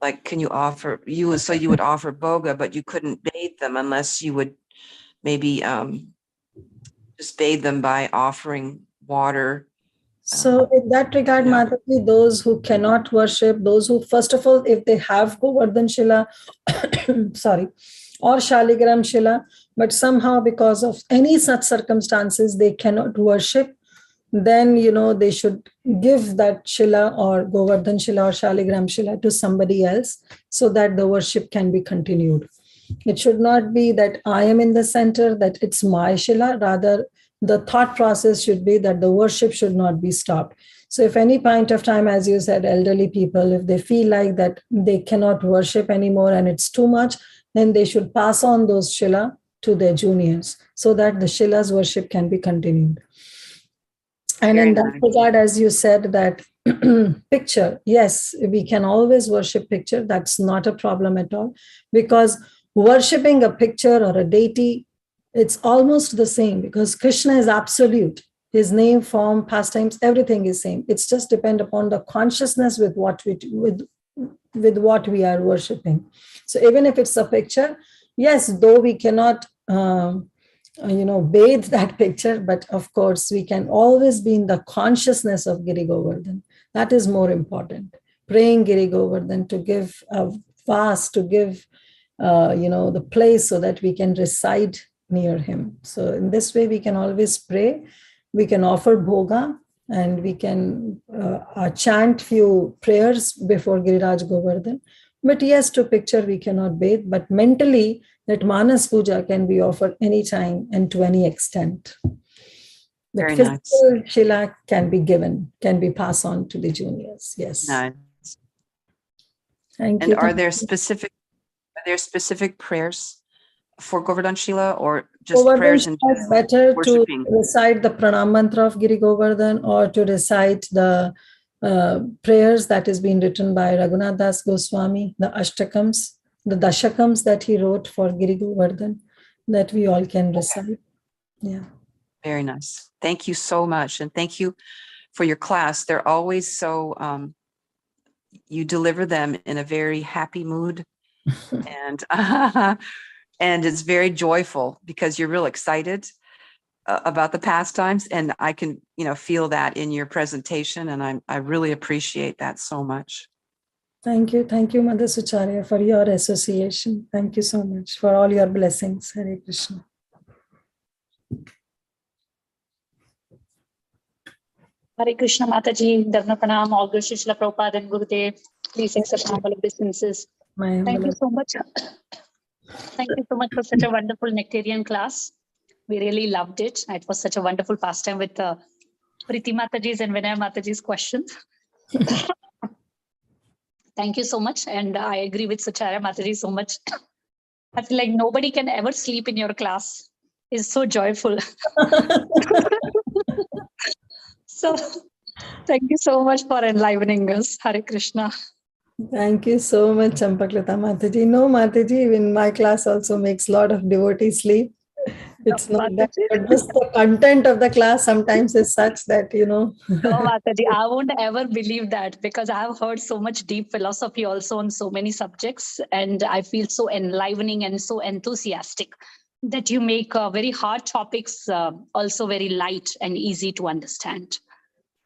Like, can you offer, you would offer boga, but you couldn't bathe them unless you would maybe just bathe them by offering water. So in that regard, Mataji, those who cannot worship, those who, first of all, if they have Govardhan Shila, or Shaligram Shila, but somehow because of any such circumstances, they cannot worship, then, they should give that Shila or Govardhan Shila or Shaligram Shila to somebody else so that the worship can be continued. It should not be that I am in the center, that it's my Shila. Rather, the thought process should be that the worship should not be stopped. So if any point of time, as you said, elderly people, if they feel like that they cannot worship anymore and it's too much, then they should pass on those Shila to their juniors so that the Shila's worship can be continued. And Very in that nice. regard, as you said, that picture, yes, we can always worship picture. That's not a problem at all, because worshipping a picture or a deity, it's almost the same, because Krishna is absolute. His name, form, pastimes, everything is same. It's just depend upon the consciousness with what we are worshiping. So even if it's a picture, yes, though we cannot bathe that picture, but of course we can always be in the consciousness of Giri Govardhan. That is more important. Praying Giri Govardhan to give a fast, to give the place so that we can reside near him. So in this way we can always pray, we can offer bhoga, and we can chant few prayers before Giriraj Govardhan. But yes, to picture we cannot bathe, but mentally that Manas Puja can be offered anytime and to any extent. The Very physical nice. Shila can be given, can be passed on to the juniors. Yes. Nice. Thank And you. are there specific prayers for Govardhan Shila, or just prayers in It's better worshiping? to recite the Pranam Mantra of Giri Govardhan, or to recite the prayers that is being written by Raghunath Das Goswami, the Ashtakams, the Dashakams that he wrote for Giri Govardhan, that we all can recite. Yeah. Very nice. Thank you so much. And thank you for your class. They're always so, you deliver them in a very happy mood, and and it's very joyful, because you're real excited about the pastimes, and I can feel that in your presentation, and I really appreciate that so much. Thank you, Mother Sucharya, for your association. Thank you so much for all your blessings. Hare Krishna. Hare Krishna Mataji, Dharma Pranam, all good Srila Prabhupada and Gurudev. Please accept humble obeisances. Thank you so much. Thank you so much for such a wonderful nectarian class. We really loved it. It was such a wonderful pastime with Priti Mataji's and Vinay Mataji's questions. Thank you so much. And I agree with Sucharya Mataji so much. I feel like nobody can ever sleep in your class. It's so joyful. So thank you so much for enlivening us. Hare Krishna. Thank you so much, Champaklata Mataji. No, Mataji, even my class also makes a lot of devotees sleep. It's not that, but just the content of the class sometimes is such that, No, Mataji, I won't ever believe that, because I've heard so much deep philosophy also on so many subjects, and I feel so enlivening and so enthusiastic that you make very hard topics also very light and easy to understand.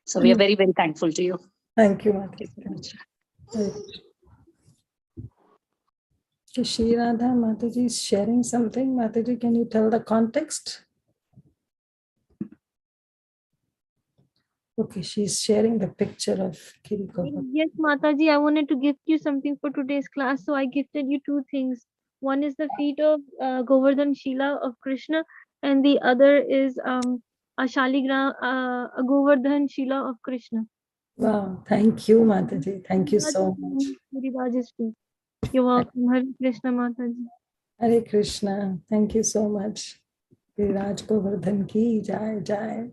So we are very, very thankful to you. Thank you, Mataji. Shri Radha Mataji is sharing something. Mataji, can you tell the context? Okay, she's sharing the picture of Giri Govardhan. Yes, Mataji, I wanted to gift you something for today's class. So I gifted you two things. One is the feet of Govardhan Shila of Krishna, and the other is a Shaligram, a Govardhan Shila of Krishna. Wow, thank you, Mataji. Thank you so much. You're welcome. Hare Krishna, Mataji. Hare Krishna. Thank you so much. Giriraj Govardhan ki jai jai.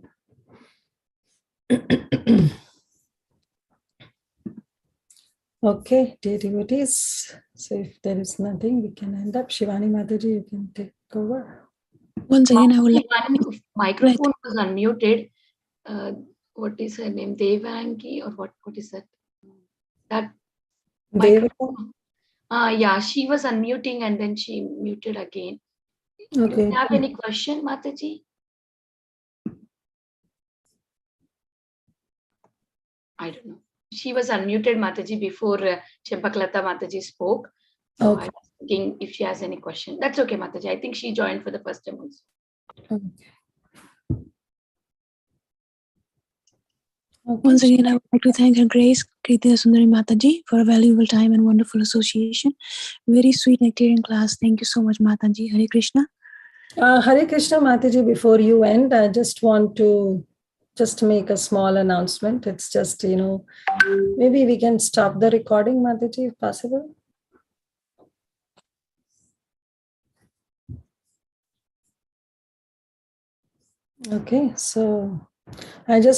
Okay, dear devotees. So if there is nothing, we can end up. Shivani Mataji, you can take over. Once again, I would like one microphone was unmuted. What is her name? Devangi, or what is that? That microphone. Yeah, she was unmuting and then she muted again. Okay. Do you have any question, Mataji? I don't know. She was unmuted, Mataji, before Champaklata Mataji spoke. So I was thinking if she has any question. That's okay, Mataji. I think she joined for the first time also. Okay. Once again, I would like to thank Her Grace Kirtida Sundari Mataji for a valuable time and wonderful association. Very sweet nectarian class. Thank you so much, Mataji. Hare Krishna. Hare Krishna, Mataji. Before you end, I just want to make a small announcement. It's just, maybe we can stop the recording, Mataji, if possible. Okay, so I just